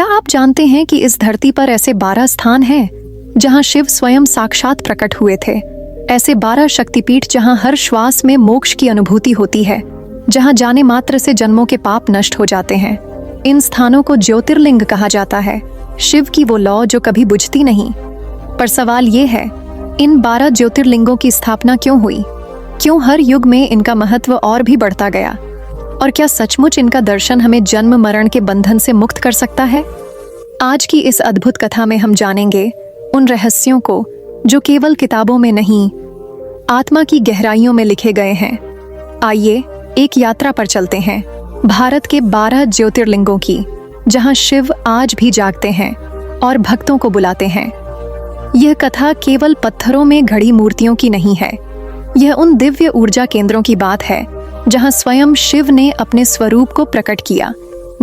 क्या आप जानते हैं कि इस धरती पर ऐसे 12 स्थान हैं जहां शिव स्वयं साक्षात प्रकट हुए थे? ऐसे 12 शक्तिपीठ जहां हर श्वास में मोक्ष की अनुभूति होती है, जहां जाने मात्र से जन्मों के पाप नष्ट हो जाते हैं। इन स्थानों को ज्योतिर्लिंग कहा जाता है, शिव की वो लौ जो कभी बुझती नहीं। पर सवाल ये है, इन 12 ज्योतिर्लिंगों की स्थापना क्यों हुई? क्यों हर युग में इनका महत्व और भी बढ़ता गया? और क्या सचमुच इनका दर्शन हमें जन्म मरण के बंधन से मुक्त कर सकता है? आज की इस अद्भुत कथा में हम जानेंगे उन रहस्यों को जो केवल किताबों में नहीं, आत्मा की गहराइयों में लिखे गए हैं। आइए एक यात्रा पर चलते हैं, भारत के 12 ज्योतिर्लिंगों की, जहां शिव आज भी जागते हैं और भक्तों को बुलाते हैं। यह कथा केवल पत्थरों में घड़ी मूर्तियों की नहीं है। यह उन दिव्य ऊर्जा केंद्रों की बात है जहां स्वयं शिव ने अपने स्वरूप को प्रकट किया।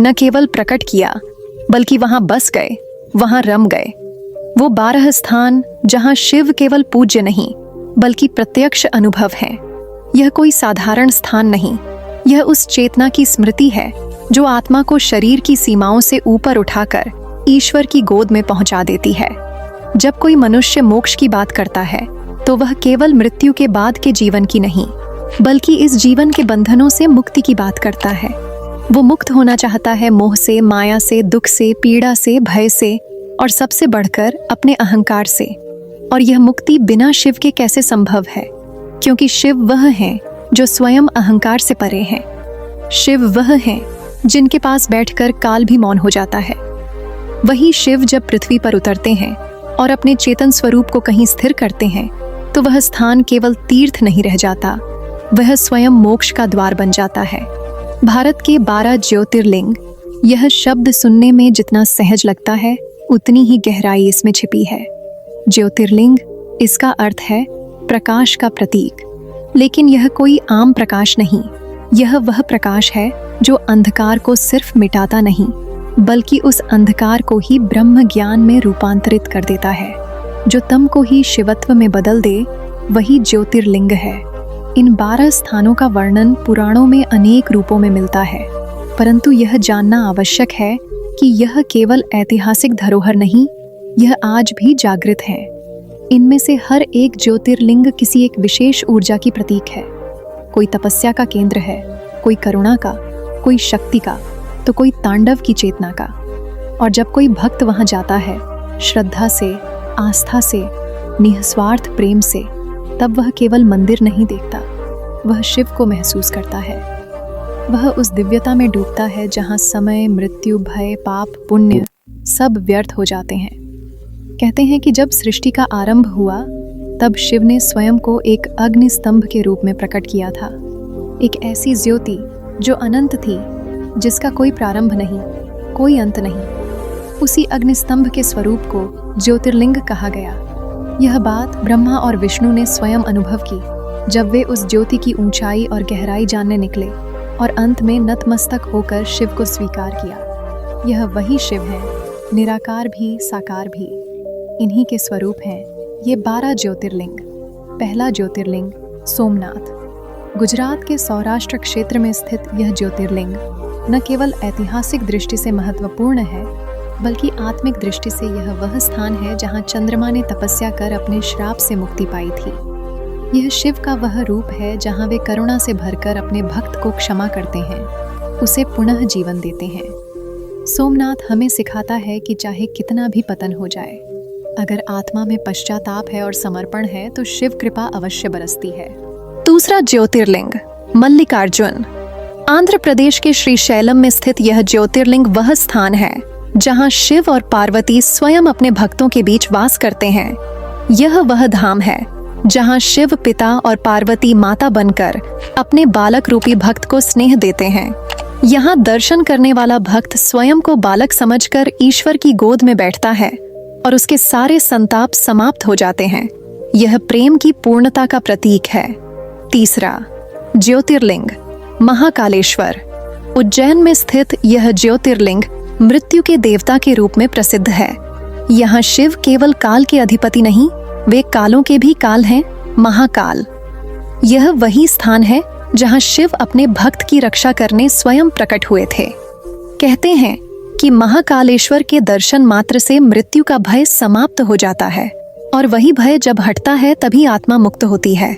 न केवल प्रकट किया, बल्कि वहां बस गए, वहां रम गए। वो 12 स्थान जहां शिव केवल पूज्य नहीं, बल्कि प्रत्यक्ष अनुभव है। यह कोई साधारण स्थान नहीं, यह उस चेतना की स्मृति है जो आत्मा को शरीर की सीमाओं से ऊपर उठाकर ईश्वर की गोद में पहुंचा देती है। जब कोई मनुष्य मोक्ष की बात करता है तो वह केवल मृत्यु के बाद के जीवन की नहीं, बल्कि इस जीवन के बंधनों से मुक्ति की बात करता है। वो मुक्त होना चाहता है मोह से, माया से, दुख से, पीड़ा से, भय से और सबसे बढ़कर अपने अहंकार से। और यह मुक्ति बिना शिव के कैसे संभव है? क्योंकि शिव वह हैं जो स्वयं अहंकार से परे हैं। शिव वह हैं जिनके पास बैठकर काल भी मौन हो जाता है। वही शिव जब पृथ्वी पर उतरते हैं और अपने चेतन स्वरूप को कहीं स्थिर करते हैं तो वह स्थान केवल तीर्थ नहीं रह जाता, वह स्वयं मोक्ष का द्वार बन जाता है। भारत के 12 ज्योतिर्लिंग, यह शब्द सुनने में जितना सहज लगता है, उतनी ही गहराई इसमें छिपी है। ज्योतिर्लिंग, इसका अर्थ है प्रकाश का प्रतीक। लेकिन यह कोई आम प्रकाश नहीं, यह वह प्रकाश है जो अंधकार को सिर्फ मिटाता नहीं, बल्कि उस अंधकार को ही ब्रह्म ज्ञान में रूपांतरित कर देता है। जो तम को ही शिवत्व में बदल दे, वही ज्योतिर्लिंग है। इन 12 स्थानों का वर्णन पुराणों में अनेक रूपों में मिलता है, परंतु यह जानना आवश्यक है कि यह केवल ऐतिहासिक धरोहर नहीं, यह आज भी जागृत है। इनमें से हर एक ज्योतिर्लिंग किसी एक विशेष ऊर्जा की प्रतीक है। कोई तपस्या का केंद्र है, कोई करुणा का, कोई शक्ति का, तो कोई तांडव की चेतना का। और जब कोई भक्त वहां जाता है श्रद्धा से, आस्था से, निस्वार्थ प्रेम से, तब वह केवल मंदिर नहीं देखता, वह शिव को महसूस करता है। वह उस दिव्यता में डूबता है जहां समय, मृत्यु, भय, पाप, पुण्य सब व्यर्थ हो जाते हैं। कहते हैं कि जब सृष्टि का आरंभ हुआ तब शिव ने स्वयं को एक अग्नि स्तंभ के रूप में प्रकट किया था, एक ऐसी ज्योति जो अनंत थी, जिसका कोई प्रारंभ नहीं, कोई अंत नहीं। उसी अग्नि स्तंभ के स्वरूप को ज्योतिर्लिंग कहा गया। यह बात ब्रह्मा और विष्णु ने स्वयं अनुभव की जब वे उस ज्योति की ऊंचाई और गहराई जानने निकले और अंत में नतमस्तक होकर शिव को स्वीकार किया। यह वही शिव है, निराकार भी, साकार भी। इन्हीं के स्वरूप हैं ये 12 ज्योतिर्लिंग। पहला ज्योतिर्लिंग सोमनाथ। गुजरात के सौराष्ट्र क्षेत्र में स्थित यह ज्योतिर्लिंग न केवल ऐतिहासिक दृष्टि से महत्वपूर्ण है, बल्कि आत्मिक दृष्टि से यह वह स्थान है जहां चंद्रमा ने तपस्या कर अपने श्राप से मुक्ति पाई थी। यह शिव का वह रूप है जहां वे करुणा से भरकर अपने भक्त को क्षमा करते हैं, उसे पुनः जीवन देते हैं। सोमनाथ हमें सिखाता है कि चाहे कितना भी पतन हो जाए, अगर आत्मा में पश्चाताप है और समर्पण है तो शिव कृपा अवश्य बरसती है। दूसरा ज्योतिर्लिंग मल्लिकार्जुन। आंध्र प्रदेश के श्रीशैलम में स्थित यह ज्योतिर्लिंग वह स्थान है जहां शिव और पार्वती स्वयं अपने भक्तों के बीच वास करते हैं। यह वह धाम है जहां शिव पिता और पार्वती माता बनकर अपने बालक रूपी भक्त को स्नेह देते हैं। यहाँ दर्शन करने वाला भक्त स्वयं को बालक समझकर ईश्वर की गोद में बैठता है और उसके सारे संताप समाप्त हो जाते हैं। यह प्रेम की पूर्णता का प्रतीक है। तीसरा ज्योतिर्लिंग महाकालेश्वर। उज्जैन में स्थित यह ज्योतिर्लिंग मृत्यु के देवता के रूप में प्रसिद्ध है। यहाँ शिव केवल काल के अधिपति नहीं, वे कालों के भी काल हैं, महाकाल। यह वही स्थान है जहाँ शिव अपने भक्त की रक्षा करने स्वयं प्रकट हुए थे। कहते हैं कि महाकालेश्वर के दर्शन मात्र से मृत्यु का भय समाप्त हो जाता है और वही भय जब हटता है तभी आत्मा मुक्त होती है।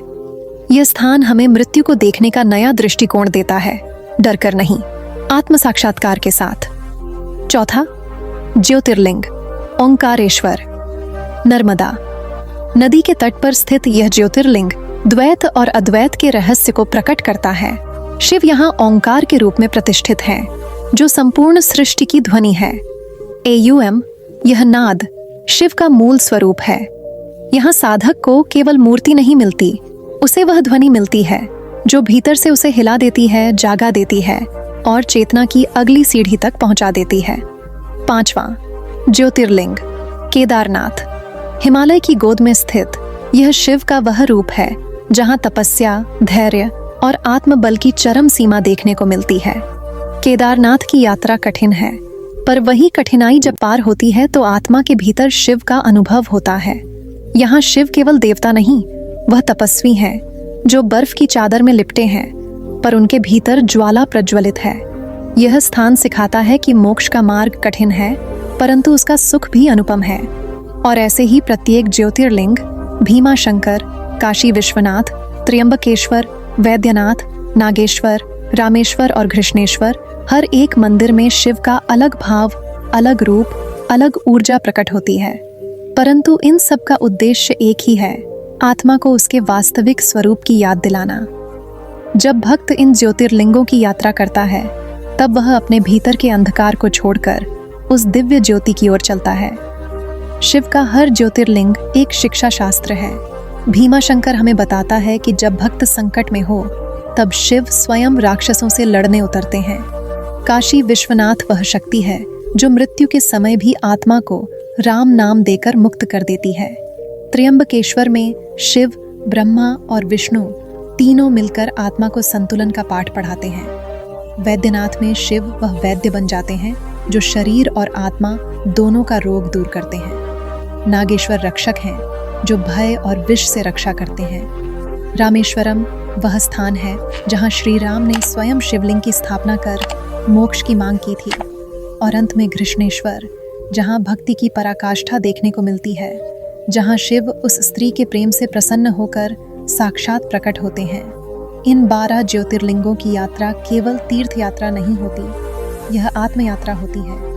यह स्थान हमें मृत्यु को देखने का नया दृष्टिकोण देता है, डर कर नहीं, आत्म साक्षात्कार के साथ। चौथा, ज्योतिर्लिंग ओंकारेश्वर, नर्मदा नदी के तट पर स्थित यह ज्योतिर्लिंग द्वैत और अद्वैत के रहस्य को प्रकट करता है। शिव यहाँ ओंकार के रूप में प्रतिष्ठित है, जो संपूर्ण सृष्टि की ध्वनि है। एयुएम, यह नाद शिव का मूल स्वरूप है। यहाँ साधक को केवल मूर्ति नहीं मिलती, उसे वह ध्वनि मिलती है जो भीतर से उसे हिला देती है, जागा देती है और चेतना की अगली सीढ़ी तक पहुंचा देती है। पांचवा, ज्योतिर्लिंग केदारनाथ, हिमालय की गोद में स्थित यह शिव का वह रूप है जहां तपस्या, धैर्य और आत्मबल की चरम सीमा देखने को मिलती है। केदारनाथ की यात्रा कठिन है, पर वही कठिनाई जब पार होती है तो आत्मा के भीतर शिव का अनुभव होता है। यहाँ शिव केवल देवता नहीं, वह तपस्वी हैं जो बर्फ की चादर में लिपटे हैं, पर उनके भीतर ज्वाला प्रज्वलित है। यह स्थान सिखाता है कि मोक्ष का मार्ग कठिन है, परंतु उसका सुख भी अनुपम है। और ऐसे ही प्रत्येक ज्योतिर्लिंग, भीमाशंकर, काशी विश्वनाथ, त्र्यंबकेश्वर, वैद्यनाथ, नागेश्वर, रामेश्वर और घृष्णेश्वर, हर एक मंदिर में शिव का अलग भाव, अलग रूप, अलग ऊर्जा प्रकट होती है। परंतु इन सब का उद्देश्य एक ही है, आत्मा को उसके वास्तविक स्वरूप की याद दिलाना। जब भक्त इन ज्योतिर्लिंगों की यात्रा करता है, तब वह अपने भीतर के अंधकार को छोड़कर उस दिव्य ज्योति की ओर चलता है। शिव का हर ज्योतिर्लिंग एक शिक्षा शास्त्र है। भीमाशंकर हमें बताता है कि जब भक्त संकट में हो, तब शिव स्वयं राक्षसों से लड़ने उतरते हैं। काशी विश्वनाथ वह शक्ति है जो मृत्यु के समय भी आत्मा को राम नाम देकर मुक्त कर देती है। त्र्यंबकेश्वर में शिव, ब्रह्मा और विष्णु तीनों मिलकर आत्मा को संतुलन का पाठ पढ़ाते हैं। वैद्यनाथ में शिव वह वैद्य बन जाते हैं जो शरीर और आत्मा दोनों का रोग दूर करते हैं। नागेश्वर रक्षक हैं जो भय और विष से रक्षा करते हैं। रामेश्वरम वह स्थान है जहां श्री राम ने स्वयं शिवलिंग की स्थापना कर मोक्ष की मांग की थी। और अंत में घृष्णेश्वर, जहां भक्ति की पराकाष्ठा देखने को मिलती है, जहां शिव उस स्त्री के प्रेम से प्रसन्न होकर साक्षात प्रकट होते हैं। इन 12 ज्योतिर्लिंगों की यात्रा केवल तीर्थ यात्रा नहीं होती, यह आत्म यात्रा होती है।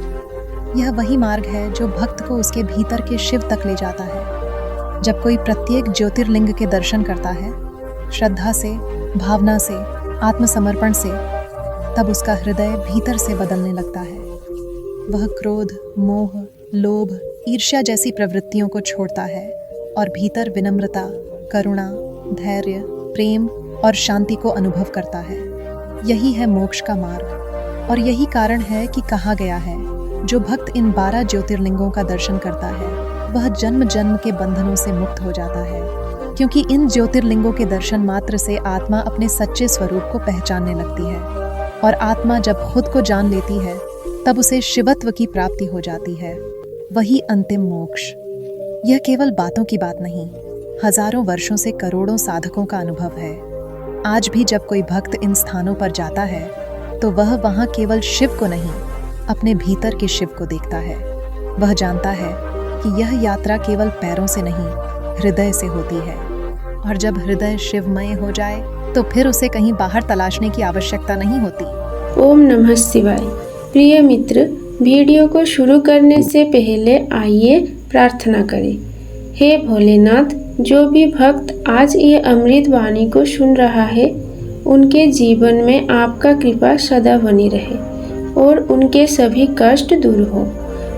यह वही मार्ग है जो भक्त को उसके भीतर के शिव तक ले जाता है। जब कोई प्रत्येक ज्योतिर्लिंग के दर्शन करता है, श्रद्धा से, भावना से, आत्मसमर्पण से, तब उसका हृदय भीतर से बदलने लगता है। वह क्रोध, मोह, लोभ, ईर्ष्या जैसी प्रवृत्तियों को छोड़ता है और भीतर विनम्रता, करुणा, धैर्य, प्रेम और शांति को अनुभव करता है। यही है मोक्ष का मार्ग और यही कारण है कि कहा गया है, जो भक्त इन 12 ज्योतिर्लिंगों का दर्शन करता है वह जन्म जन्म के बंधनों से मुक्त हो जाता है, क्योंकि इन ज्योतिर्लिंगों के दर्शन मात्र से आत्मा अपने सच्चे स्वरूप को पहचानने लगती है। और आत्मा जब खुद को जान लेती है, तब उसे शिवत्व की प्राप्ति हो जाती है, वही अंतिम मोक्ष। यह केवल बातों की बात नहीं, हजारों वर्षों से करोड़ों साधकों का अनुभव है। आज भी जब कोई भक्त इन स्थानों पर जाता है, तो वह वहाँ केवल शिव को नहीं, अपने भीतर के शिव को देखता है। वह जानता है कि यह यात्रा केवल पैरों से नहीं, हृदय से होती है। और जब हृदय शिवमय हो जाए, तो फिर उसे कहीं बाहर तलाशने की आवश्यकता नहीं होती। ओम नमः शिवाय। प्रिय मित्र, वीडियो को शुरू करने से पहले आइए प्रार्थना करें। हे भोलेनाथ, जो भी भक्त आज ये अमृत वाणी को सुन रहा है, उनके जीवन में आपका कृपा सदा बनी रहे और उनके सभी कष्ट दूर हो।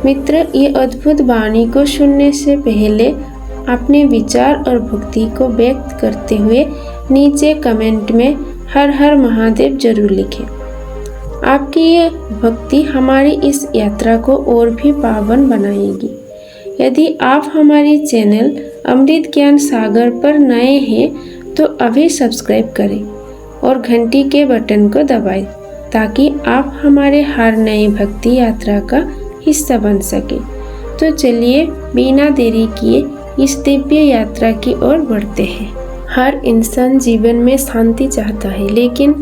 मित्र, ये अद्भुत वाणी को सुनने से पहले अपने विचार और भक्ति को व्यक्त करते हुए नीचे कमेंट में हर हर महादेव जरूर लिखें। आपकी ये भक्ति हमारी इस यात्रा को और भी पावन बनाएगी। यदि आप हमारी चैनल अमृत ज्ञान सागर पर नए हैं तो अभी सब्सक्राइब करें और घंटी के बटन को दबाएं, ताकि आप हमारे हर नए भक्ति यात्रा का हिस्सा बन सके। तो चलिए बिना देरी किए इस दिव्य यात्रा की ओर बढ़ते हैं। हर इंसान जीवन में शांति चाहता है, लेकिन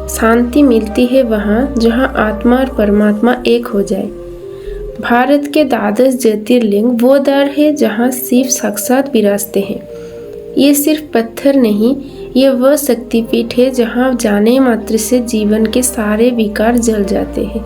शांति मिलती है वहाँ जहाँ आत्मा और परमात्मा एक हो जाए। भारत के द्वादश ज्योतिर्लिंग वो द्वार है जहाँ शिव साक्षात विराजते हैं। ये सिर्फ पत्थर नहीं, ये वह शक्तिपीठ है जहाँ जाने मात्र से जीवन के सारे विकार जल जाते हैं।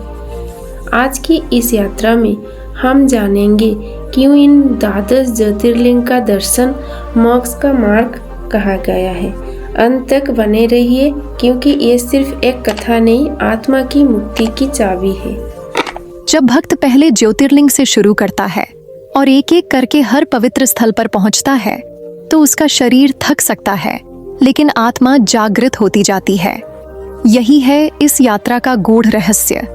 आज की इस यात्रा में हम जानेंगे क्यों इन द्वादश ज्योतिर्लिंग का दर्शन मोक्ष का मार्ग कहा गया है। अंत तक बने रहिए, क्योंकि ये सिर्फ एक कथा नहीं, आत्मा की मुक्ति की चाबी है। जब भक्त पहले ज्योतिर्लिंग से शुरू करता है और एक एक करके हर पवित्र स्थल पर पहुंचता है तो उसका शरीर थक सकता है, लेकिन आत्मा जागृत होती जाती है। यही है इस यात्रा का गूढ़ रहस्य।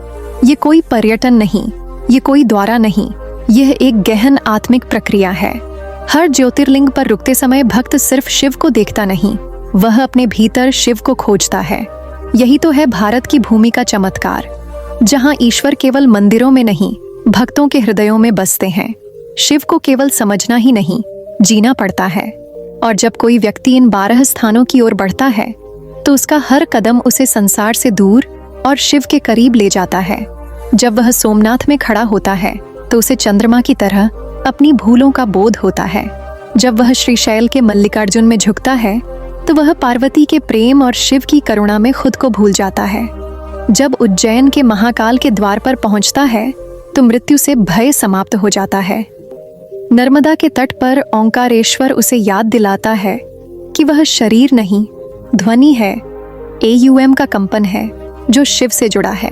ये कोई पर्यटन नहीं, ये कोई द्वारा नहीं, यह एक गहन आत्मिक प्रक्रिया है। हर ज्योतिर्लिंग पर रुकते समय भक्त सिर्फ शिव को देखता नहीं, वह अपने भीतर शिव को खोजता है। यही तो है भारत की भूमि का चमत्कार, जहां ईश्वर केवल मंदिरों में नहीं, भक्तों के हृदयों में बसते हैं। शिव को केवल समझना ही नहीं, जीना पड़ता है। और जब कोई व्यक्ति इन 12 स्थानों की ओर बढ़ता है तो उसका हर कदम उसे संसार से दूर और शिव के करीब ले जाता है। जब वह सोमनाथ में खड़ा होता है तो उसे चंद्रमा की तरह अपनी भूलों का बोध होता है। जब वह श्रीशैल के मल्लिकार्जुन में झुकता है तो वह पार्वती के प्रेम और शिव की करुणा में खुद को भूल जाता है। जब उज्जैन के महाकाल के द्वार पर पहुंचता है तो मृत्यु से भय समाप्त हो जाता है। नर्मदा के तट पर ओंकारेश्वर उसे याद दिलाता है कि वह शरीर नहीं, ध्वनि है, AUM का कंपन है जो शिव से जुड़ा है।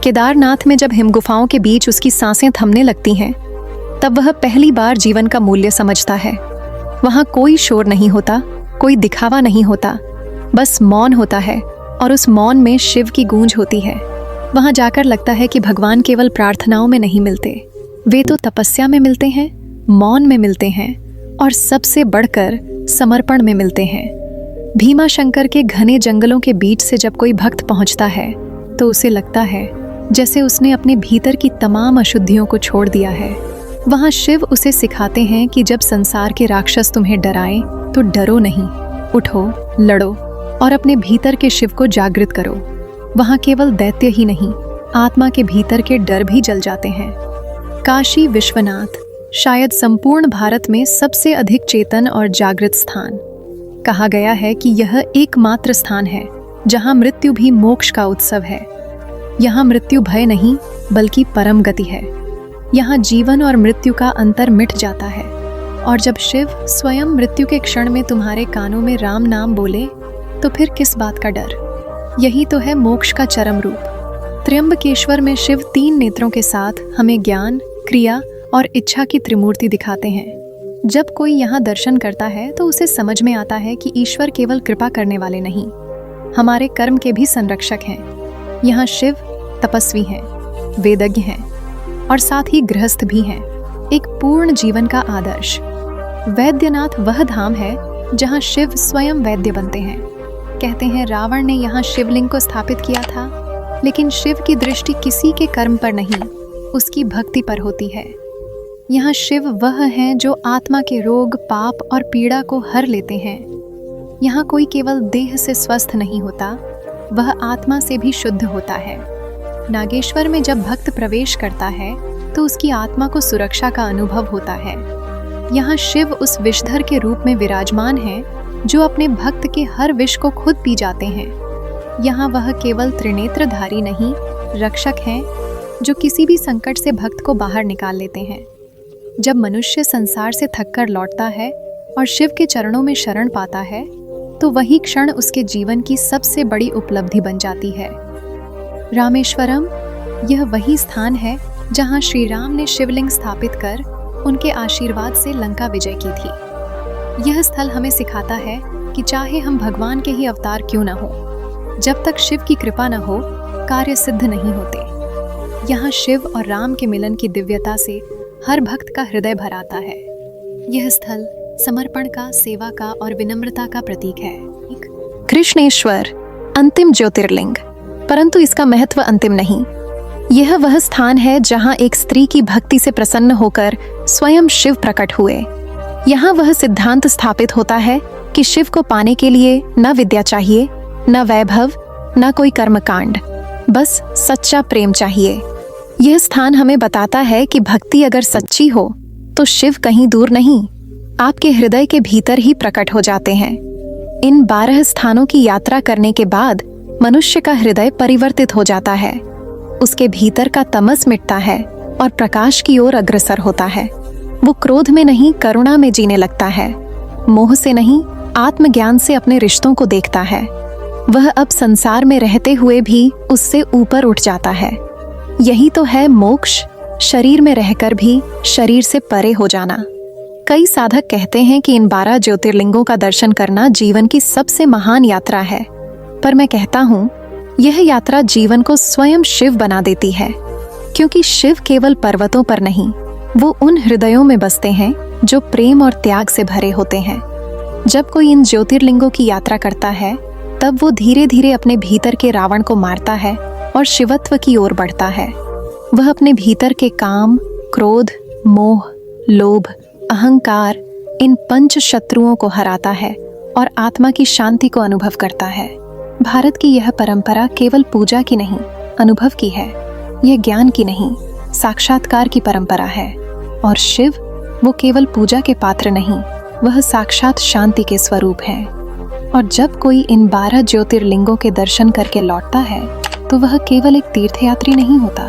केदारनाथ में जब हिमगुफाओं के बीच उसकी सांसें थमने लगती हैं, तब वह पहली बार जीवन का मूल्य समझता है। वहाँ कोई शोर नहीं होता, कोई दिखावा नहीं होता, बस मौन होता है और उस मौन में शिव की गूंज होती है। वहाँ जाकर लगता है कि भगवान केवल प्रार्थनाओं में नहीं मिलते, वे तो तपस्या में मिलते हैं, मौन में मिलते हैं और सबसे बढ़कर समर्पण में मिलते हैं। भीमा शंकर के घने जंगलों के बीच से जब कोई भक्त पहुंचता है तो उसे लगता है जैसे उसने अपने भीतर की तमाम अशुद्धियों को छोड़ दिया है। वहाँ शिव उसे सिखाते हैं कि जब संसार के राक्षस तुम्हें डराएं तो डरो नहीं, उठो, लड़ो और अपने भीतर के शिव को जागृत करो। वहाँ केवल दैत्य ही नहीं, आत्मा के भीतर के डर भी जल जाते हैं। काशी विश्वनाथ शायद संपूर्ण भारत में सबसे अधिक चेतन और जागृत स्थान। कहा गया है कि यह एकमात्र स्थान है जहां मृत्यु भी मोक्ष का उत्सव है। यहाँ मृत्यु भय नहीं बल्कि परम गति है। यहाँ जीवन और मृत्यु का अंतर मिट जाता है। और जब शिव स्वयं मृत्यु के क्षण में तुम्हारे कानों में राम नाम बोले तो फिर किस बात का डर। यही तो है मोक्ष का चरम रूप। त्र्यंबकेश्वर में शिव 3 नेत्रों के साथ हमें ज्ञान, क्रिया और इच्छा की त्रिमूर्ति दिखाते हैं। जब कोई यहाँ दर्शन करता है तो उसे समझ में आता है कि ईश्वर केवल कृपा करने वाले नहीं, हमारे कर्म के भी संरक्षक हैं। यहाँ शिव तपस्वी हैं, वेदज्ञ हैं और साथ ही गृहस्थ भी हैं, एक पूर्ण जीवन का आदर्श। वैद्यनाथ वह धाम है जहाँ शिव स्वयं वैद्य बनते हैं। कहते हैं रावण ने यहाँ शिवलिंग को स्थापित किया था, लेकिन शिव की दृष्टि किसी के कर्म पर नहीं, उसकी भक्ति पर होती है। यहाँ शिव वह हैं जो आत्मा के रोग, पाप और पीड़ा को हर लेते हैं। यहाँ कोई केवल देह से स्वस्थ नहीं होता, वह आत्मा से भी शुद्ध होता है। नागेश्वर में जब भक्त प्रवेश करता है तो उसकी आत्मा को सुरक्षा का अनुभव होता है। यहाँ शिव उस विषधर के रूप में विराजमान हैं जो अपने भक्त के हर विष को खुद पी जाते हैं। यहाँ वह केवल त्रिनेत्रधारी नहीं, रक्षक हैं जो किसी भी संकट से भक्त को बाहर निकाल लेते हैं। जब मनुष्य संसार से थककर लौटता है और शिव के चरणों में शरण पाता है तो वही क्षण उसके जीवन की सबसे बड़ी उपलब्धि बन जाती है। रामेश्वरम यह वही स्थान है जहां श्री राम ने शिवलिंग स्थापित कर उनके आशीर्वाद से लंका विजय की थी। यह स्थल हमें सिखाता है कि चाहे हम भगवान के ही अवतार क्यों न हो, जब तक शिव की कृपा न हो कार्य सिद्ध नहीं होते। यहाँ शिव और राम के मिलन की दिव्यता से हर भक्त का हृदय भर आता है। यह स्थल समर्पण का, सेवा का और विनम्रता का प्रतीक है। कृष्णेश्वर अंतिम ज्योतिर्लिंग, परंतु इसका महत्व अंतिम नहीं। यह वह स्थान है जहां एक स्त्री की भक्ति से प्रसन्न होकर स्वयं शिव प्रकट हुए। यहाँ वह सिद्धांत स्थापित होता है कि शिव को पाने के लिए न विद्या चाहिए, न वैभव, न कोई कर्मकांड, बस सच्चा प्रेम चाहिए। यह स्थान हमें बताता है कि भक्ति अगर सच्ची हो तो शिव कहीं दूर नहीं, आपके हृदय के भीतर ही प्रकट हो जाते हैं। इन 12 स्थानों की यात्रा करने के बाद मनुष्य का हृदय परिवर्तित हो जाता है, उसके भीतर का तमस मिटता है और प्रकाश की ओर अग्रसर होता है। वो क्रोध में नहीं, करुणा में जीने लगता है, मोह से नहीं, आत्मज्ञान से अपने रिश्तों को देखता है। वह अब संसार में रहते हुए भी उससे ऊपर उठ जाता है। यही तो है मोक्ष, शरीर में रहकर भी शरीर से परे हो जाना। कई साधक कहते हैं कि इन 12 ज्योतिर्लिंगों का दर्शन करना जीवन की सबसे महान यात्रा है, पर मैं कहता हूँ यह यात्रा जीवन को स्वयं शिव बना देती है, क्योंकि शिव केवल पर्वतों पर नहीं, वो उन हृदयों में बसते हैं जो प्रेम और त्याग से भरे होते हैं। जब कोई इन ज्योतिर्लिंगों की यात्रा करता है तब वो धीरे धीरे अपने भीतर के रावण को मारता है और शिवत्व की ओर बढ़ता है। वह अपने भीतर के काम, क्रोध, मोह, लोभ, अहंकार, इन 5 शत्रुओं को हराता है और आत्मा की शांति को अनुभव करता है। भारत की यह परंपरा केवल पूजा की नहीं, अनुभव की है। यह ज्ञान की नहीं, साक्षात्कार की परंपरा है। और शिव, वो केवल पूजा के पात्र नहीं, वह साक्षात शांति के स्वरूप हैं। और जब कोई इन 12 ज्योतिर्लिंगों के दर्शन करके लौटता है तो वह केवल एक तीर्थयात्री नहीं होता,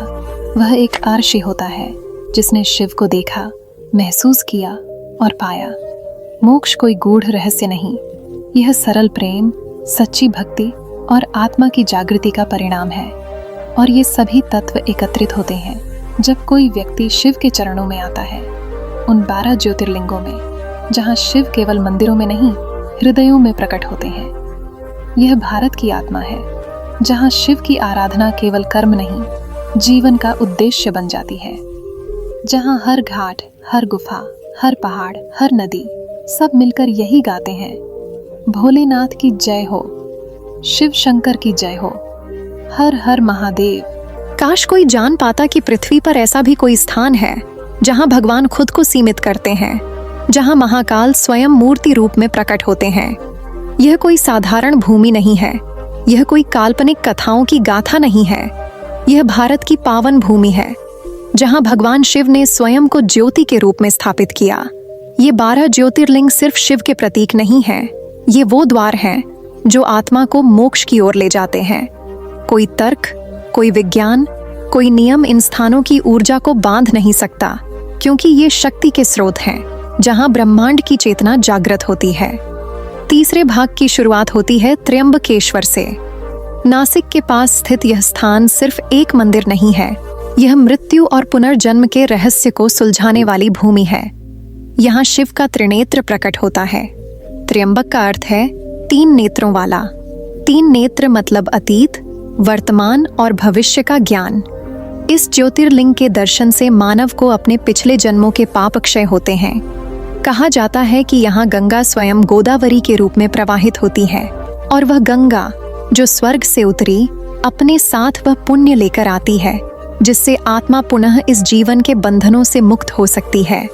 वह एक आर्षि होता है जिसने शिव को देखा, महसूस किया और पाया। मोक्ष कोई गूढ़ रहस्य नहीं, यह सरल प्रेम, सच्ची भक्ति और आत्मा की जागृति का परिणाम है। और ये सभी तत्व एकत्रित होते हैं जब कोई व्यक्ति शिव के चरणों में आता है, उन 12 ज्योतिर्लिंगों में, जहाँ शिव केवल मंदिरों में नहीं, हृदयों में प्रकट होते हैं। यह भारत की आत्मा है, जहाँ शिव की आराधना केवल कर्म नहीं, जीवन का उद्देश्य बन जाती है। जहाँ हर घाट, हर गुफा, हर पहाड़, हर नदी सब मिलकर यही गाते हैं, भोलेनाथ की जय हो, शिव शंकर की जय हो, हर हर महादेव। काश कोई जान पाता कि पृथ्वी पर ऐसा भी कोई स्थान है जहां भगवान खुद को सीमित करते हैं, जहां महाकाल स्वयं मूर्ति रूप में प्रकट होते हैं। यह कोई साधारण भूमि नहीं है, यह कोई काल्पनिक कथाओं की गाथा नहीं है, यह भारत की पावन भूमि है जहां भगवान शिव ने स्वयं को ज्योति के रूप में स्थापित किया। ये 12 ज्योतिर्लिंग सिर्फ शिव के प्रतीक नहीं हैं, ये वो द्वार हैं जो आत्मा को मोक्ष की ओर ले जाते हैं। कोई तर्क, कोई विज्ञान, कोई नियम इन स्थानों की ऊर्जा को बांध नहीं सकता, क्योंकि ये शक्ति के स्रोत हैं जहां ब्रह्मांड की चेतना जागृत होती है। तीसरे भाग की शुरुआत होती है त्र्यंबकेश्वर से। नासिक के पास स्थित यह स्थान सिर्फ एक मंदिर नहीं है, यह मृत्यु और पुनर्जन्म के रहस्य को सुलझाने वाली भूमि है। यहाँ शिव का त्रिनेत्र प्रकट होता है। त्र्यंबक का अर्थ है 3 नेत्रों वाला। 3 नेत्र मतलब अतीत, वर्तमान और भविष्य का ज्ञान। इस ज्योतिर्लिंग के दर्शन से मानव को अपने पिछले जन्मों के पाप क्षय होते हैं। कहा जाता है कि यहाँ गंगा स्वयं गोदावरी के रूप में प्रवाहित होती है, और वह गंगा जो स्वर्ग से उतरी, अपने साथ वह पुण्य लेकर आती है जिससे आत्मा पुनः इस जीवन के बंधनों से मुक्त हो सकती है।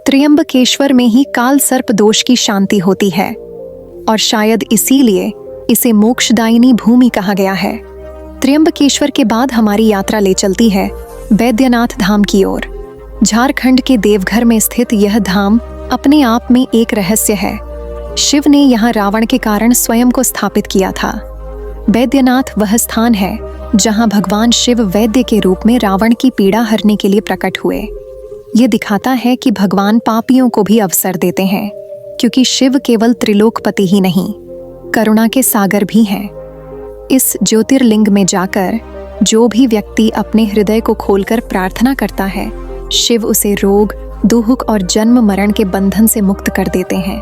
त्र्यंबकेश्वर में ही काल सर्प दोष की शांति होती है, और शायद इसीलिए इसे मोक्षदायिनी भूमि कहा गया है। त्र्यंबकेश्वर के बाद हमारी यात्रा ले चलती है बैद्यनाथ धाम की ओर। झारखंड के देवघर में स्थित यह धाम अपने आप में एक रहस्य है। शिव ने यहाँ रावण के कारण स्वयं को स्थापित किया था। बैद्यनाथ वह स्थान है जहाँ भगवान शिव वैद्य के रूप में रावण की पीड़ा हरने के लिए प्रकट हुए। ये दिखाता है कि भगवान पापियों को भी अवसर देते हैं, क्योंकि शिव केवल त्रिलोकपति ही नहीं, करुणा के सागर भी हैं। इस ज्योतिर्लिंग में जाकर जो भी व्यक्ति अपने हृदय को खोलकर प्रार्थना करता है, शिव उसे रोग, दुख और जन्म मरण के बंधन से मुक्त कर देते हैं।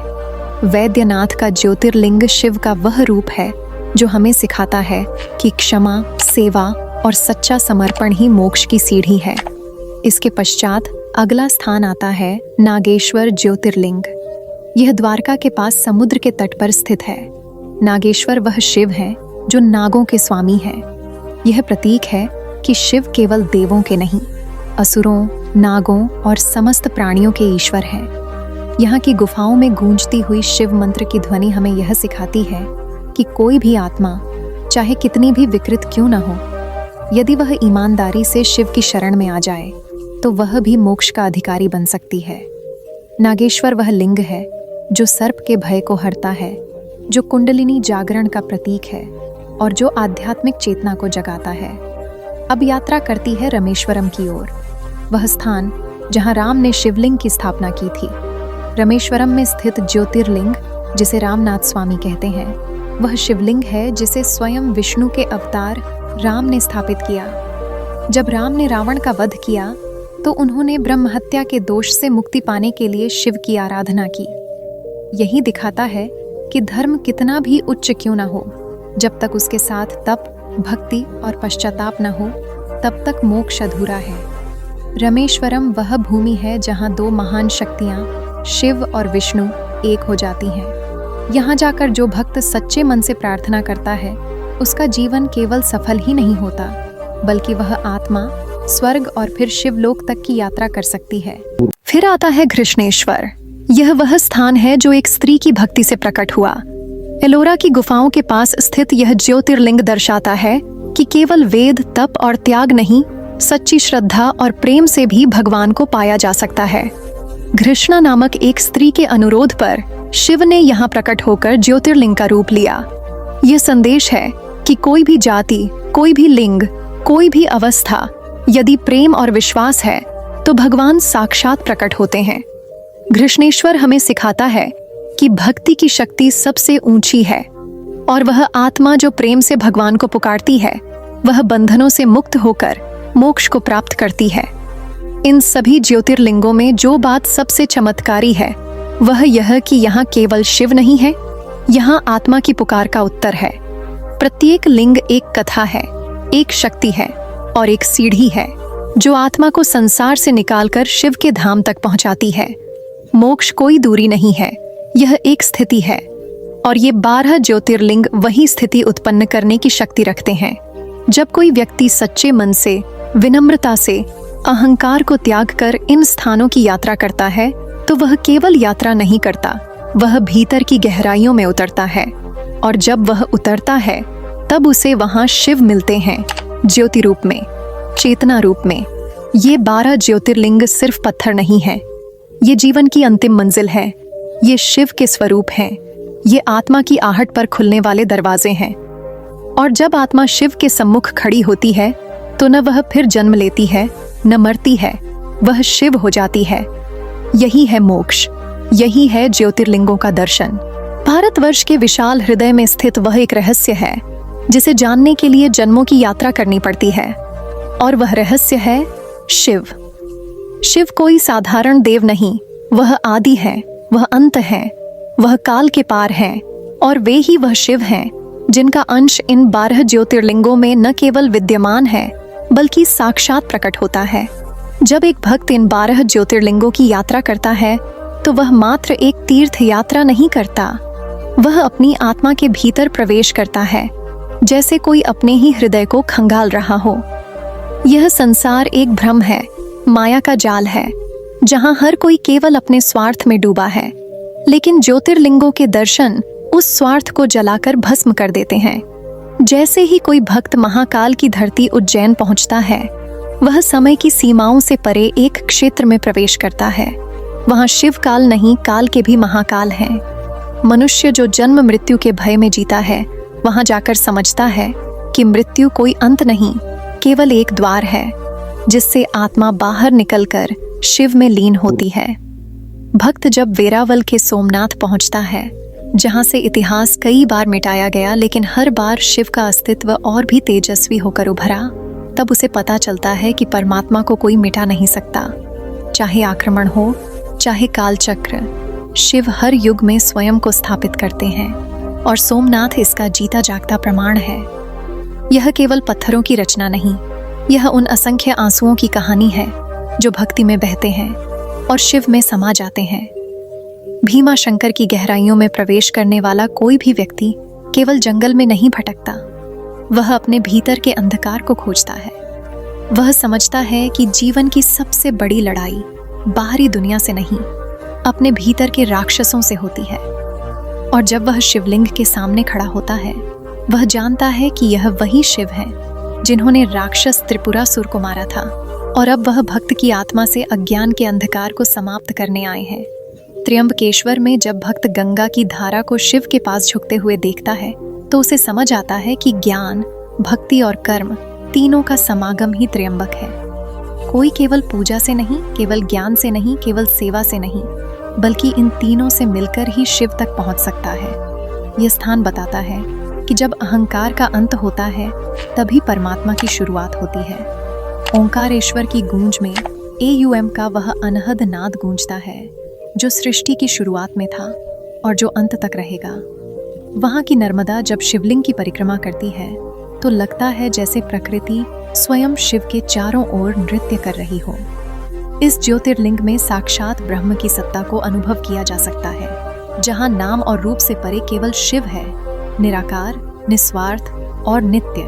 वैद्यनाथ का ज्योतिर्लिंग शिव का वह रूप है जो हमें सिखाता है कि क्षमा, सेवा और सच्चा समर्पण ही मोक्ष की सीढ़ी है। इसके पश्चात अगला स्थान आता है नागेश्वर ज्योतिर्लिंग। यह द्वारका के पास समुद्र के तट पर स्थित है। नागेश्वर वह शिव है जो नागों के स्वामी हैं। यह प्रतीक है कि शिव केवल देवों के नहीं, असुरों, नागों और समस्त प्राणियों के ईश्वर हैं। यहाँ की गुफाओं में गूंजती हुई शिव मंत्र की ध्वनि हमें यह सिखाती है कि कोई भी आत्मा, चाहे कितनी भी विकृत क्यों न हो, यदि वह ईमानदारी से शिव की शरण में आ जाए तो वह भी मोक्ष का अधिकारी बन सकती है। नागेश्वर वह लिंग है जो सर्प के भय को हरता है, जो कुंडलिनी जागरण का प्रतीक है और जो आध्यात्मिक चेतना को जगाता है। अब यात्रा करती है रमेश्वरम की ओर, वह स्थान जहां राम ने शिवलिंग की स्थापना की थी। रमेश्वरम में स्थित ज्योतिर्लिंग, जिसे रामनाथ स्वामी कहते हैं, वह शिवलिंग है जिसे स्वयं विष्णु के अवतार राम ने स्थापित किया। जब राम ने रावण का वध किया तो उन्होंने ब्रह्म हत्या के दोष से मुक्ति पाने के लिए शिव की आराधना की। यही दिखाता है कि धर्म कितना भी उच्च क्यों न हो, जब तक उसके साथ तप, भक्ति और पश्चाताप न हो, तब तक मोक्ष अधूरा है। रमेश्वरम वह भूमि है जहां दो महान शक्तियां, शिव और विष्णु, एक हो जाती हैं। यहाँ जाकर जो भक्त सच्चे मन से प्रार्थना करता है, उसका जीवन केवल सफल ही नहीं होता, बल्कि वह आत्मा स्वर्ग और फिर शिवलोक तक की यात्रा कर सकती है। फिर आता है घृष्णेश्वर। यह वह स्थान है जो एक स्त्री की भक्ति से प्रकट हुआ। एलोरा की गुफाओं के पास स्थित यह ज्योतिर्लिंग दर्शाता है कि केवल वेद, तप और त्याग नहीं, सच्ची श्रद्धा और प्रेम से भी भगवान को पाया जा सकता है। घृष्णा नामक एक स्त्री के अनुरोध पर शिव ने यहाँ प्रकट होकर ज्योतिर्लिंग का रूप लिया। यह संदेश है कि कोई भी जाति, कोई भी लिंग, कोई भी अवस्था, यदि प्रेम और विश्वास है तो भगवान साक्षात प्रकट होते हैं। घृष्णेश्वर हमें सिखाता है कि भक्ति की शक्ति सबसे ऊंची है और वह आत्मा जो प्रेम से भगवान को पुकारती है, वह बंधनों से मुक्त होकर मोक्ष को प्राप्त करती है। इन सभी ज्योतिर्लिंगों में जो बात सबसे चमत्कारी है वह यह कि यहाँ केवल शिव नहीं है, यहाँ आत्मा की पुकार का उत्तर है। प्रत्येक लिंग एक कथा है, एक शक्ति है और एक सीढ़ी है जो आत्मा को संसार से निकालकर शिव के धाम तक पहुंचाती है। मोक्ष कोई दूरी नहीं है, यह एक स्थिति है और ये 12 ज्योतिर्लिंग वही स्थिति उत्पन्न करने की शक्ति रखते हैं। जब कोई व्यक्ति सच्चे मन से, विनम्रता से, अहंकार को त्याग कर इन स्थानों की यात्रा करता है तो वह केवल यात्रा नहीं करता, वह भीतर की गहराइयों में उतरता है और जब वह उतरता है तब उसे वहां शिव मिलते हैं, ज्योति रूप में, चेतना रूप में। ये 12 ज्योतिर्लिंग सिर्फ पत्थर नहीं है, ये जीवन की अंतिम मंजिल है, ये शिव के स्वरूप हैं, ये आत्मा की आहट पर खुलने वाले दरवाजे हैं। और जब आत्मा शिव के सम्मुख खड़ी होती है तो न वह फिर जन्म लेती है, न मरती है, वह शिव हो जाती है। यही है मोक्ष, यही है ज्योतिर्लिंगों का दर्शन। भारतवर्ष के विशाल हृदय में स्थित वह एक रहस्य है जिसे जानने के लिए जन्मों की यात्रा करनी पड़ती है, और वह रहस्य है शिव। शिव कोई साधारण देव नहीं, वह आदि है, वह अंत है, वह काल के पार हैं और वे ही वह शिव हैं जिनका अंश इन 12 ज्योतिर्लिंगों में न केवल विद्यमान है बल्कि साक्षात प्रकट होता है। जब एक भक्त इन 12 ज्योतिर्लिंगों की यात्रा करता है तो वह मात्र एक तीर्थ यात्रा नहीं करता, वह अपनी आत्मा के भीतर प्रवेश करता है, जैसे कोई अपने ही हृदय को खंगाल रहा हो। यह संसार एक भ्रम है, माया का जाल है, जहां हर कोई केवल अपने स्वार्थ में डूबा है, लेकिन ज्योतिर्लिंगों के दर्शन उस स्वार्थ को जलाकर भस्म कर देते हैं। जैसे ही कोई भक्त महाकाल की धरती उज्जैन पहुंचता है, वह समय की सीमाओं से परे एक क्षेत्र में प्रवेश करता है। वहां शिव काल नहीं, काल के भी महाकाल हैं। मनुष्य जो जन्म मृत्यु के भय में जीता है, वहां जाकर समझता है कि मृत्यु कोई अंत नहीं, केवल एक द्वार है जिससे आत्मा बाहर निकलकर शिव में लीन होती है। भक्त जब वेरावल के सोमनाथ पहुंचता है, जहां से इतिहास कई बार मिटाया गया लेकिन हर बार शिव का अस्तित्व और भी तेजस्वी होकर उभरा, तब उसे पता चलता है कि परमात्मा को कोई मिटा नहीं सकता। चाहे आक्रमण हो, चाहे कालचक्र, शिव हर युग में स्वयं को स्थापित करते हैं और सोमनाथ इसका जीता जागता प्रमाण है। यह केवल पत्थरों की रचना नहीं, यह उन असंख्य आंसुओं की कहानी है जो भक्ति में बहते हैं और शिव में समा जाते हैं। भीमा शंकर की गहराइयों में प्रवेश करने वाला कोई भी व्यक्ति केवल जंगल में नहीं भटकता, वह अपने भीतर के अंधकार को खोजता है। वह समझता है कि जीवन की सबसे बड़ी लड़ाई बाहरी दुनिया से नहीं, अपने भीतर के राक्षसों से होती है। और जब वह शिवलिंग के सामने खड़ा होता है, वह जानता है कि यह वही शिव है जिन्होंने राक्षस त्रिपुरासुर को मारा था, और अब वह भक्त की आत्मा से अज्ञान के अंधकार को समाप्त करने आए हैं। त्र्यंबकेश्वर में जब भक्त गंगा की धारा को शिव के पास झुकते हुए देखता है तो उसे समझ आता है कि ज्ञान, भक्ति और कर्म तीनों का समागम ही त्र्यंबक है। कोई केवल पूजा से नहीं, केवल ज्ञान से नहीं, केवल सेवा से नहीं, बल्कि इन तीनों से मिलकर ही शिव तक पहुंच सकता है। यह स्थान बताता है कि जब अहंकार का अंत होता है तभी परमात्मा की शुरुआत होती है। ओंकारेश्वर की गूंज में AUM का वह अनहद नाद गूंजता है जो सृष्टि की शुरुआत में था और जो अंत तक रहेगा। वहाँ की नर्मदा जब शिवलिंग की परिक्रमा करती है तो लगता है जैसे प्रकृति स्वयं शिव के चारों ओर नृत्य कर रही हो। इस ज्योतिर्लिंग में साक्षात ब्रह्म की सत्ता को अनुभव किया जा सकता है, जहाँ नाम और रूप से परे केवल शिव है, निराकार, निस्वार्थ और नित्य।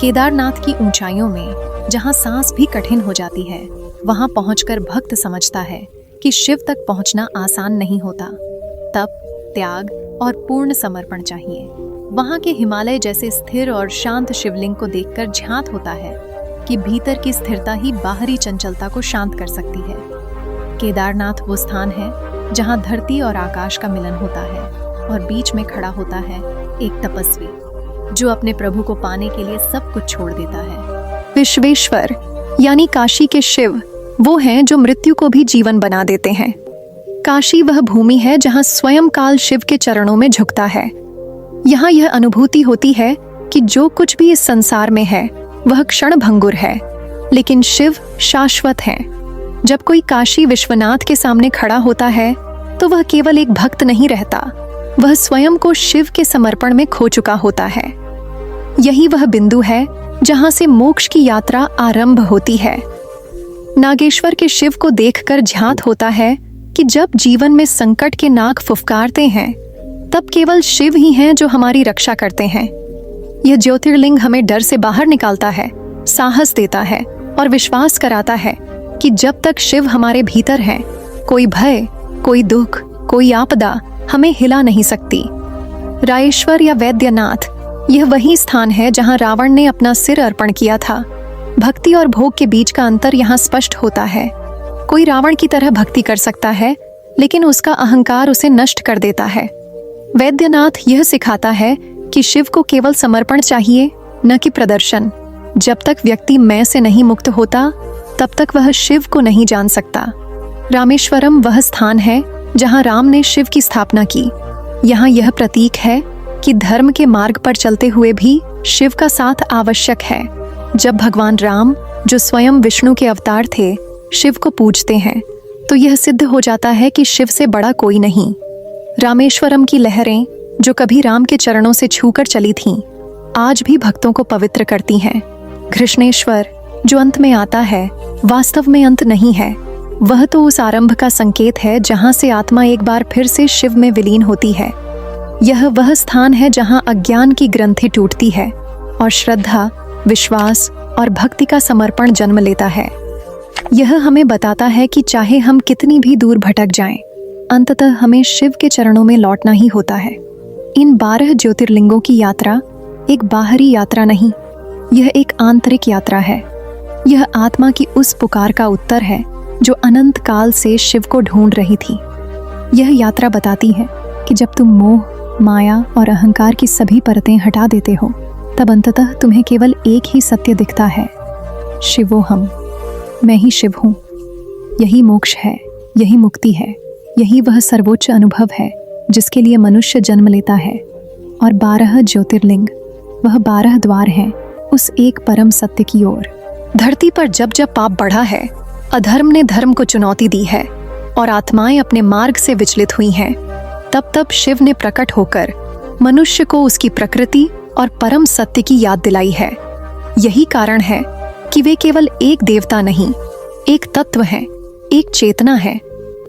केदारनाथ की ऊंचाइयों में जहाँ सांस भी कठिन हो जाती है, वहाँ पहुंचकर भक्त समझता है कि शिव तक पहुंचना आसान नहीं होता। तप, त्याग और पूर्ण समर्पण चाहिए। वहाँ के हिमालय जैसे स्थिर और शांत शिवलिंग को देखकर ज्ञात होता है कि भीतर की स्थिरता ही बाहरी चंचलता को शांत कर सकती है। केदारनाथ वो स्थान है जहाँ धरती और आकाश का मिलन होता है और बीच में खड़ा होता है एक तपस्वी जो अपने प्रभु को पाने के लिए सब कुछ छोड़ देता है। विश्वेश्वर यानी काशी के शिव वो हैं जो मृत्यु को भी जीवन बना देते हैं। काशी वह भूमि है जहाँ स्वयं काल शिव के चरणों में झुकता है। यहाँ यह अनुभूति होती है कि जो कुछ भी इस संसार में है वह क्षण भंगुर है, लेकिन शिव शाश्वत है। जब कोई काशी विश्वनाथ के सामने खड़ा होता है तो वह केवल एक भक्त नहीं रहता, वह स्वयं को शिव के समर्पण में खो चुका होता है। यही वह बिंदु है जहाँ से मोक्ष की यात्रा आरंभ होती है। नागेश्वर के शिव को देखकर ज्ञात होता है कि जब जीवन में संकट के नाग फुफकारते हैं तब केवल शिव ही हैं जो हमारी रक्षा करते हैं। यह ज्योतिर्लिंग हमें डर से बाहर निकालता है, साहस देता है और विश्वास कराता है कि जब तक शिव हमारे भीतर हैं, कोई भय, कोई दुख, कोई आपदा हमें हिला नहीं सकती। रायेश्वर या वैद्यनाथ यह वही स्थान है जहां रावण ने अपना सिर अर्पण किया था। भक्ति और भोग के बीच का अंतर यहाँ स्पष्ट होता है। कोई रावण की तरह भक्ति कर सकता है, लेकिन उसका अहंकार उसे नष्ट कर देता है। वैद्यनाथ यह सिखाता है कि शिव को केवल समर्पण चाहिए, न कि प्रदर्शन। जब तक व्यक्ति मैं से नहीं मुक्त होता, तब तक वह शिव को नहीं जान सकता। रामेश्वरम वह स्थान है जहाँ राम ने शिव की स्थापना की। यहाँ यह प्रतीक है कि धर्म के मार्ग पर चलते हुए भी शिव का साथ आवश्यक है। जब भगवान राम, जो स्वयं विष्णु के अवतार थे, शिव को पूजते हैं तो यह सिद्ध हो जाता है कि शिव से बड़ा कोई नहीं। रामेश्वरम की लहरें जो कभी राम के चरणों से छूकर चली थीं, आज भी भक्तों को पवित्र करती हैं। कृष्णेश्वर जो अंत में आता है, वास्तव में अंत नहीं है। वह तो उस आरंभ का संकेत है जहां से आत्मा एक बार फिर से शिव में विलीन होती है। यह वह स्थान है जहां अज्ञान की ग्रंथि टूटती है और श्रद्धा, विश्वास और भक्ति का समर्पण जन्म लेता है। यह हमें बताता है कि चाहे हम कितनी भी दूर भटक जाएं, अंततः हमें शिव के चरणों में लौटना ही होता है। इन 12 ज्योतिर्लिंगों की यात्रा एक बाहरी यात्रा नहीं, यह एक आंतरिक यात्रा है। यह आत्मा की उस पुकार का उत्तर है जो अनंत काल से शिव को ढूंढ रही थी। यह यात्रा बताती है कि जब तुम मोह, माया और अहंकार की सभी परतें हटा देते हो, तब अंततः तुम्हें केवल एक ही सत्य दिखता है, शिवोहम, मैं ही शिव हूँ। यही मोक्ष है, यही मुक्ति है, यही वह सर्वोच्च अनुभव है जिसके लिए मनुष्य जन्म लेता है। और 12 ज्योतिर्लिंग वह 12 द्वार हैं उस एक परम सत्य की ओर। धरती पर जब जब पाप बढ़ा है, अधर्म ने धर्म को चुनौती दी है और आत्माएं अपने मार्ग से विचलित हुई हैं, तब तब शिव ने प्रकट होकर मनुष्य को उसकी प्रकृति और परम सत्य की याद दिलाई है। यही कारण है कि वे केवल एक देवता नहीं, एक तत्व हैं, एक चेतना है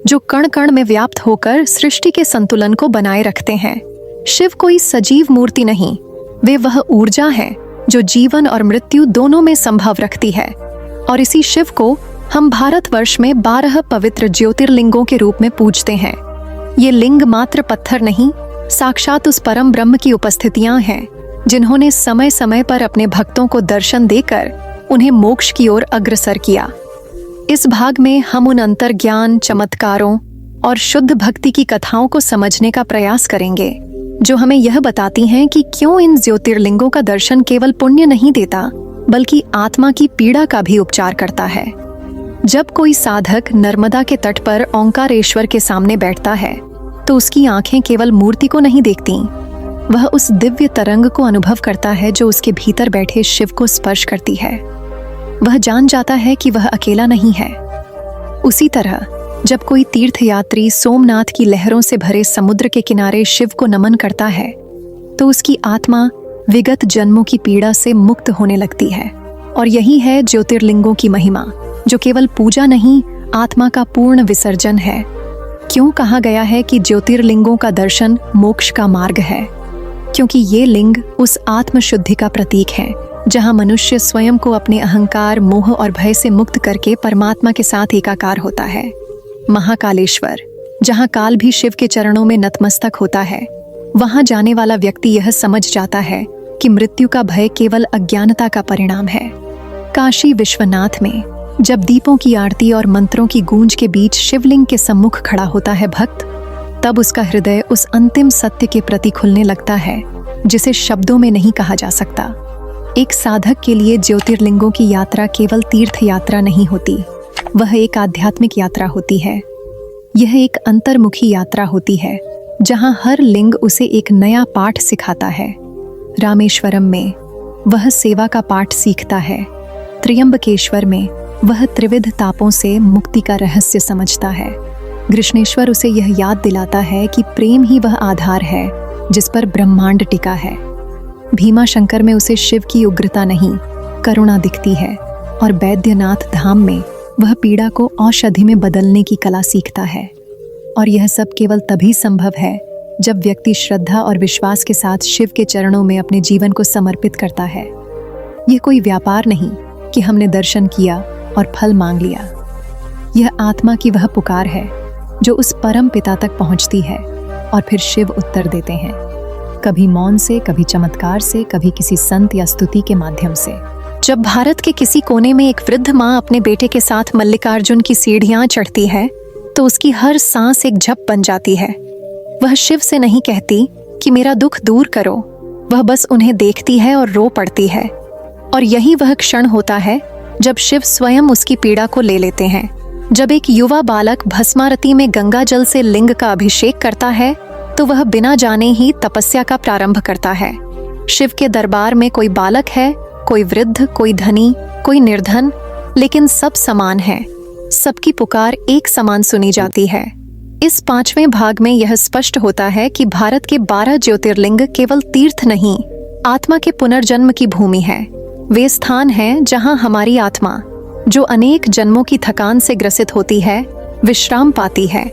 जो कण कण में व्याप्त होकर सृष्टि के संतुलन को बनाए रखते हैं। शिव कोई सजीव मूर्ति नहीं, वे वह ऊर्जा है जो जीवन और मृत्यु दोनों में संभव रखती है। और इसी शिव को हम भारतवर्ष में 12 पवित्र ज्योतिर्लिंगों के रूप में पूजते हैं। ये लिंग मात्र पत्थर नहीं, साक्षात उस परम ब्रह्म की उपस्थितियां हैं जिन्होंने समय समय पर अपने भक्तों को दर्शन देकर उन्हें मोक्ष की ओर अग्रसर किया। इस भाग में हम उन अंतर्ज्ञान, चमत्कारों और शुद्ध भक्ति की कथाओं को समझने का प्रयास करेंगे, जो हमें यह बताती हैं कि क्यों इन ज्योतिर्लिंगों का दर्शन केवल पुण्य नहीं देता, बल्कि आत्मा की पीड़ा का भी उपचार करता है। जब कोई साधक नर्मदा के तट पर ओंकारेश्वर के सामने बैठता है, तो उसकी आंखें केवल मूर्ति को नहीं देखती, वह उस दिव्य तरंग को अनुभव करता है जो उसके भीतर बैठे शिव को स्पर्श करती है। वह जान जाता है कि वह अकेला नहीं है। उसी तरह जब कोई तीर्थयात्री सोमनाथ की लहरों से भरे समुद्र के किनारे शिव को नमन करता है, तो उसकी आत्मा विगत जन्मों की पीड़ा से मुक्त होने लगती है। और यही है ज्योतिर्लिंगों की महिमा, जो केवल पूजा नहीं, आत्मा का पूर्ण विसर्जन है। क्यों कहा गया है कि ज्योतिर्लिंगों का दर्शन मोक्ष का मार्ग है? क्योंकि ये लिंग उस आत्मशुद्धि का प्रतीक है, जहां मनुष्य स्वयं को अपने अहंकार, मोह और भय से मुक्त करके परमात्मा के साथ एकाकार होता है। महाकालेश्वर, जहां काल भी शिव के चरणों में नतमस्तक होता है, वहां जाने वाला व्यक्ति यह समझ जाता है कि मृत्यु का भय केवल अज्ञानता का परिणाम है। काशी विश्वनाथ में जब दीपों की आरती और मंत्रों की गूंज के बीच शिवलिंग के सम्मुख खड़ा होता है भक्त, तब उसका हृदय उस अंतिम सत्य के प्रति खुलने लगता है जिसे शब्दों में नहीं कहा जा सकता। एक साधक के लिए ज्योतिर्लिंगों की यात्रा केवल तीर्थ यात्रा नहीं होती, वह एक आध्यात्मिक यात्रा होती है। यह एक अंतर्मुखी यात्रा होती है, जहां हर लिंग उसे एक नया पाठ सिखाता है। रामेश्वरम में वह सेवा का पाठ सीखता है। त्र्यंबकेश्वर में वह त्रिविध तापों से मुक्ति का रहस्य समझता है। कृष्णेश्वर उसे यह याद दिलाता है कि प्रेम ही वह आधार है जिस पर ब्रह्मांड टिका है। भीमाशंकर में उसे शिव की उग्रता नहीं, करुणा दिखती है। और बैद्यनाथ धाम में वह पीड़ा को औषधि में बदलने की कला सीखता है। और यह सब केवल तभी संभव है जब व्यक्ति श्रद्धा और विश्वास के साथ शिव के चरणों में अपने जीवन को समर्पित करता है। यह कोई व्यापार नहीं कि हमने दर्शन किया और फल मांग लिया। यह आत्मा की वह पुकार है जो उस परम पिता तक पहुंचती है, और फिर शिव उत्तर देते हैं, कभी मौन से, कभी चमत्कार से, कभी किसी संत या स्तुति के माध्यम से। जब भारत के किसी कोने में एक वृद्ध माँ अपने बेटे के साथ मल्लिकार्जुन की सीढ़ियां चढ़ती है, तो उसकी हर सांस एक जप बन जाती है। वह शिव से नहीं कहती कि मेरा दुख दूर करो, वह बस उन्हें देखती है और रो पड़ती है। और यही वह क्षण होता है जब शिव स्वयं उसकी पीड़ा को ले लेते हैं। जब एक युवा बालक भस्मारती में गंगा जल से लिंग का अभिषेक करता है, तो वह बिना जाने ही तपस्या का प्रारंभ करता है। शिव के दरबार में कोई बालक है, कोई वृद्ध, कोई धनी, कोई निर्धन, लेकिन सब समान है। सबकी पुकार एक समान सुनी जाती है। इस 5वें भाग में यह स्पष्ट होता है कि भारत के 12 ज्योतिर्लिंग केवल तीर्थ नहीं, आत्मा के पुनर्जन्म की भूमि है। वे स्थान हैं जहां हमारी आत्मा, जो अनेक जन्मों की थकान से ग्रसित होती है, विश्राम पाती है।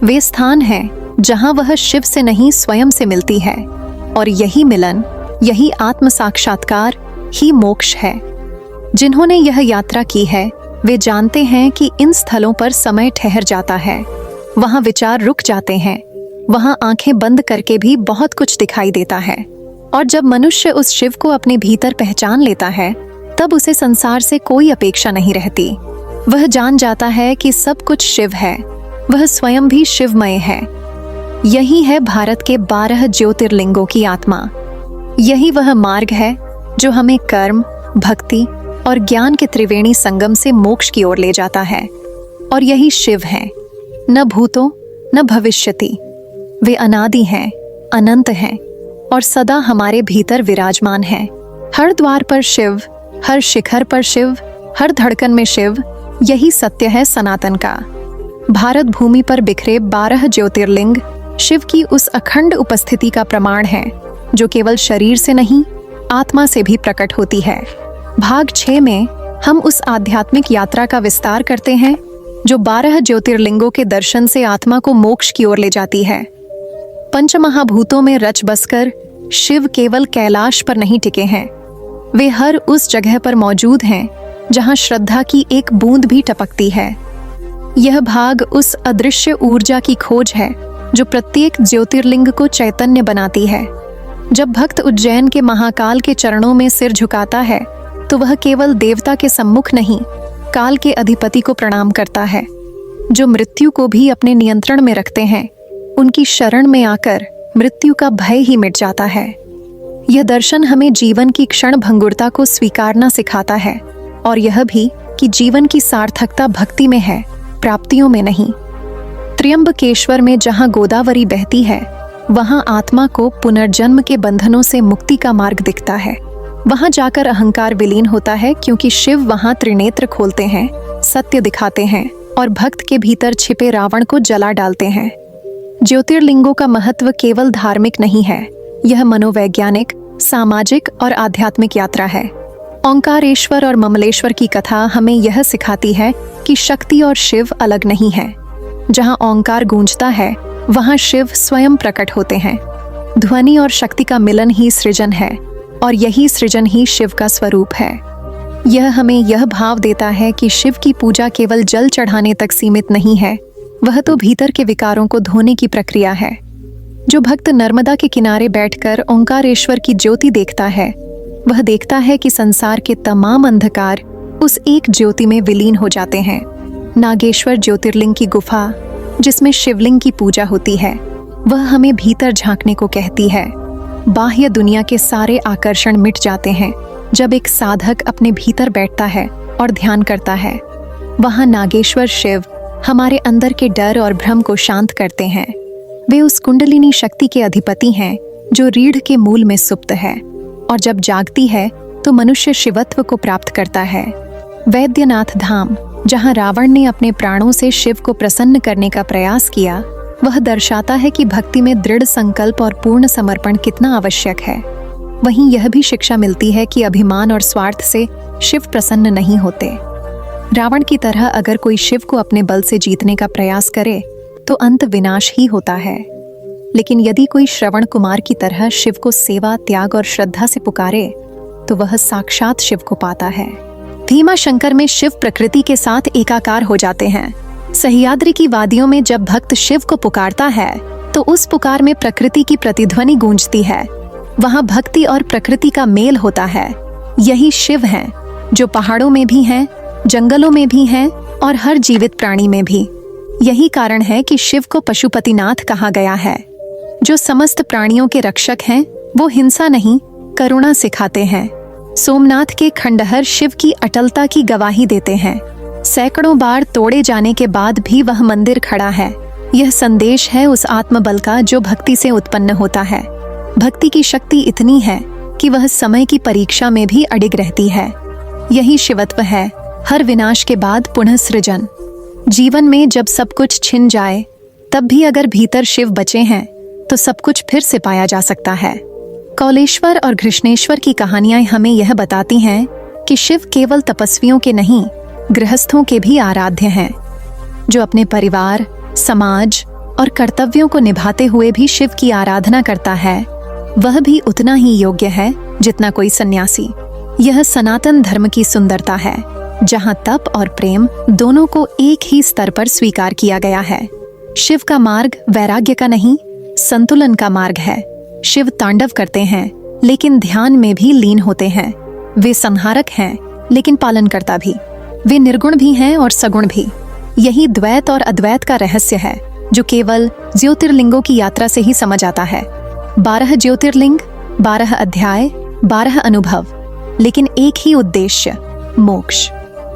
वे स्थान हैं जहां वह शिव से नहीं, स्वयं से मिलती है। और यही मिलन, यही आत्म साक्षात्कार ही मोक्ष है। जिन्होंने यह यात्रा की है, वे जानते हैं कि इन स्थलों पर समय ठहर जाता है, वहां विचार रुक जाते हैं, वहां आंखें बंद करके भी बहुत कुछ दिखाई देता है। और जब मनुष्य उस शिव को अपने भीतर पहचान लेता है, तब उसे संसार से कोई अपेक्षा नहीं रहती। वह जान जाता है कि सब कुछ शिव है, वह स्वयं भी शिवमय है। यही है भारत के 12 ज्योतिर्लिंगों की आत्मा। यही वह मार्ग है जो हमें कर्म, भक्ति और ज्ञान के त्रिवेणी संगम से मोक्ष की ओर ले जाता है। और यही शिव हैं, न भूतो न भविष्यति। वे अनादि हैं, अनंत हैं और सदा हमारे भीतर विराजमान हैं। हर द्वार पर शिव, हर शिखर पर शिव, हर धड़कन में शिव, यही सत्य है सनातन का। भारत भूमि पर बिखरे 12 ज्योतिर्लिंग शिव की उस अखंड उपस्थिति का प्रमाण है, जो केवल शरीर से नहीं, आत्मा से भी प्रकट होती है। भाग 6 में हम उस आध्यात्मिक यात्रा का विस्तार करते हैं जो 12 ज्योतिर्लिंगों के दर्शन से आत्मा को मोक्ष की ओर ले जाती है। पंचमहाभूतों में रच बसकर शिव केवल कैलाश पर नहीं टिके हैं, वे हर उस जगह पर मौजूद हैं जहां श्रद्धा की एक बूंद भी टपकती है। यह भाग उस अदृश्य ऊर्जा की खोज है जो प्रत्येक ज्योतिर्लिंग को चैतन्य बनाती है। जब भक्त उज्जैन के महाकाल के चरणों में सिर झुकाता है तो वह केवल देवता के सम्मुख नहीं, काल के अधिपति को प्रणाम करता है, जो मृत्यु को भी अपने नियंत्रण में रखते हैं। उनकी शरण में आकर मृत्यु का भय ही मिट जाता है। यह दर्शन हमें जीवन की क्षण भंगुरता को स्वीकारना सिखाता है और यह भी कि जीवन की सार्थकता भक्ति में है, प्राप्तियों में नहीं। त्र्यंबकेश्वर में जहाँ गोदावरी बहती है, वहाँ आत्मा को पुनर्जन्म के बंधनों से मुक्ति का मार्ग दिखता है। वहाँ जाकर अहंकार विलीन होता है, क्योंकि शिव वहाँ त्रिनेत्र खोलते हैं, सत्य दिखाते हैं और भक्त के भीतर छिपे रावण को जला डालते हैं। ज्योतिर्लिंगों का महत्व केवल धार्मिक नहीं है, यह मनोवैज्ञानिक, सामाजिक और आध्यात्मिक यात्रा है। ओंकारेश्वर और ममलेश्वर की कथा हमें यह सिखाती है कि शक्ति और शिव अलग नहीं है। जहाँ ओंकार गूंजता है, वहाँ शिव स्वयं प्रकट होते हैं। ध्वनि और शक्ति का मिलन ही सृजन है और यही सृजन ही शिव का स्वरूप है। यह हमें यह भाव देता है कि शिव की पूजा केवल जल चढ़ाने तक सीमित नहीं है, वह तो भीतर के विकारों को धोने की प्रक्रिया है। जो भक्त नर्मदा के किनारे बैठकर ओंकारेश्वर की ज्योति देखता है, वह देखता है कि संसार के तमाम अंधकार उस एक ज्योति में विलीन हो जाते हैं। नागेश्वर ज्योतिर्लिंग की गुफा, जिसमें शिवलिंग की पूजा होती है, वह हमें भीतर झांकने को कहती है। बाह्य दुनिया के सारे आकर्षण मिट जाते हैं जब एक साधक अपने भीतर बैठता है और ध्यान करता है। वहाँ नागेश्वर शिव हमारे अंदर के डर और भ्रम को शांत करते हैं। वे उस कुंडलिनी शक्ति के अधिपति हैं जो रीढ़ के मूल में सुप्त है और जब जागती है तो मनुष्य शिवत्व को प्राप्त करता है। वैद्यनाथ धाम, जहाँ रावण ने अपने प्राणों से शिव को प्रसन्न करने का प्रयास किया, वह दर्शाता है कि भक्ति में दृढ़ संकल्प और पूर्ण समर्पण कितना आवश्यक है। वहीं यह भी शिक्षा मिलती है कि अभिमान और स्वार्थ से शिव प्रसन्न नहीं होते। रावण की तरह अगर कोई शिव को अपने बल से जीतने का प्रयास करे तो अंत विनाश ही होता है। लेकिन यदि कोई श्रवण कुमार की तरह शिव को सेवा, त्याग और श्रद्धा से पुकारे तो वह साक्षात शिव को पाता है। भीमा शंकर में शिव प्रकृति के साथ एकाकार हो जाते हैं। सह्याद्री की वादियों में जब भक्त शिव को पुकारता है तो उस पुकार में प्रकृति की प्रतिध्वनि गूंजती है। वहाँ भक्ति और प्रकृति का मेल होता है। यही शिव हैं जो पहाड़ों में भी हैं, जंगलों में भी हैं और हर जीवित प्राणी में भी। यही कारण है कि शिव को पशुपतिनाथ कहा गया है। जो समस्त प्राणियों के रक्षक हैं, वो हिंसा नहीं, करुणा सिखाते हैं। सोमनाथ के खंडहर शिव की अटलता की गवाही देते हैं। सैकड़ों बार तोड़े जाने के बाद भी वह मंदिर खड़ा है। यह संदेश है उस आत्मबल का जो भक्ति से उत्पन्न होता है। भक्ति की शक्ति इतनी है कि वह समय की परीक्षा में भी अडिग रहती है। यही शिवत्व है, हर विनाश के बाद पुनः सृजन। जीवन में जब सब कुछ छिन जाए, तब भी अगर भीतर शिव बचे हैं तो सब कुछ फिर से पाया जा सकता है। कौलेश्वर और घृष्णेश्वर की कहानियां हमें यह बताती हैं कि शिव केवल तपस्वियों के नहीं, गृहस्थों के भी आराध्य हैं। जो अपने परिवार, समाज और कर्तव्यों को निभाते हुए भी शिव की आराधना करता है, वह भी उतना ही योग्य है जितना कोई सन्यासी। यह सनातन धर्म की सुंदरता है, जहाँ तप और प्रेम दोनों को एक ही स्तर पर स्वीकार किया गया है। शिव का मार्ग वैराग्य का नहीं, संतुलन का मार्ग है। शिव तांडव करते हैं लेकिन ध्यान में भी लीन होते हैं। वे संहारक हैं लेकिन पालनकर्ता भी। वे निर्गुण भी हैं और सगुण भी। यही द्वैत और अद्वैत का रहस्य है जो केवल ज्योतिर्लिंगों की यात्रा से ही समझ आता है। 12 ज्योतिर्लिंग, 12 अध्याय, 12 अनुभव, लेकिन एक ही उद्देश्य, मोक्ष।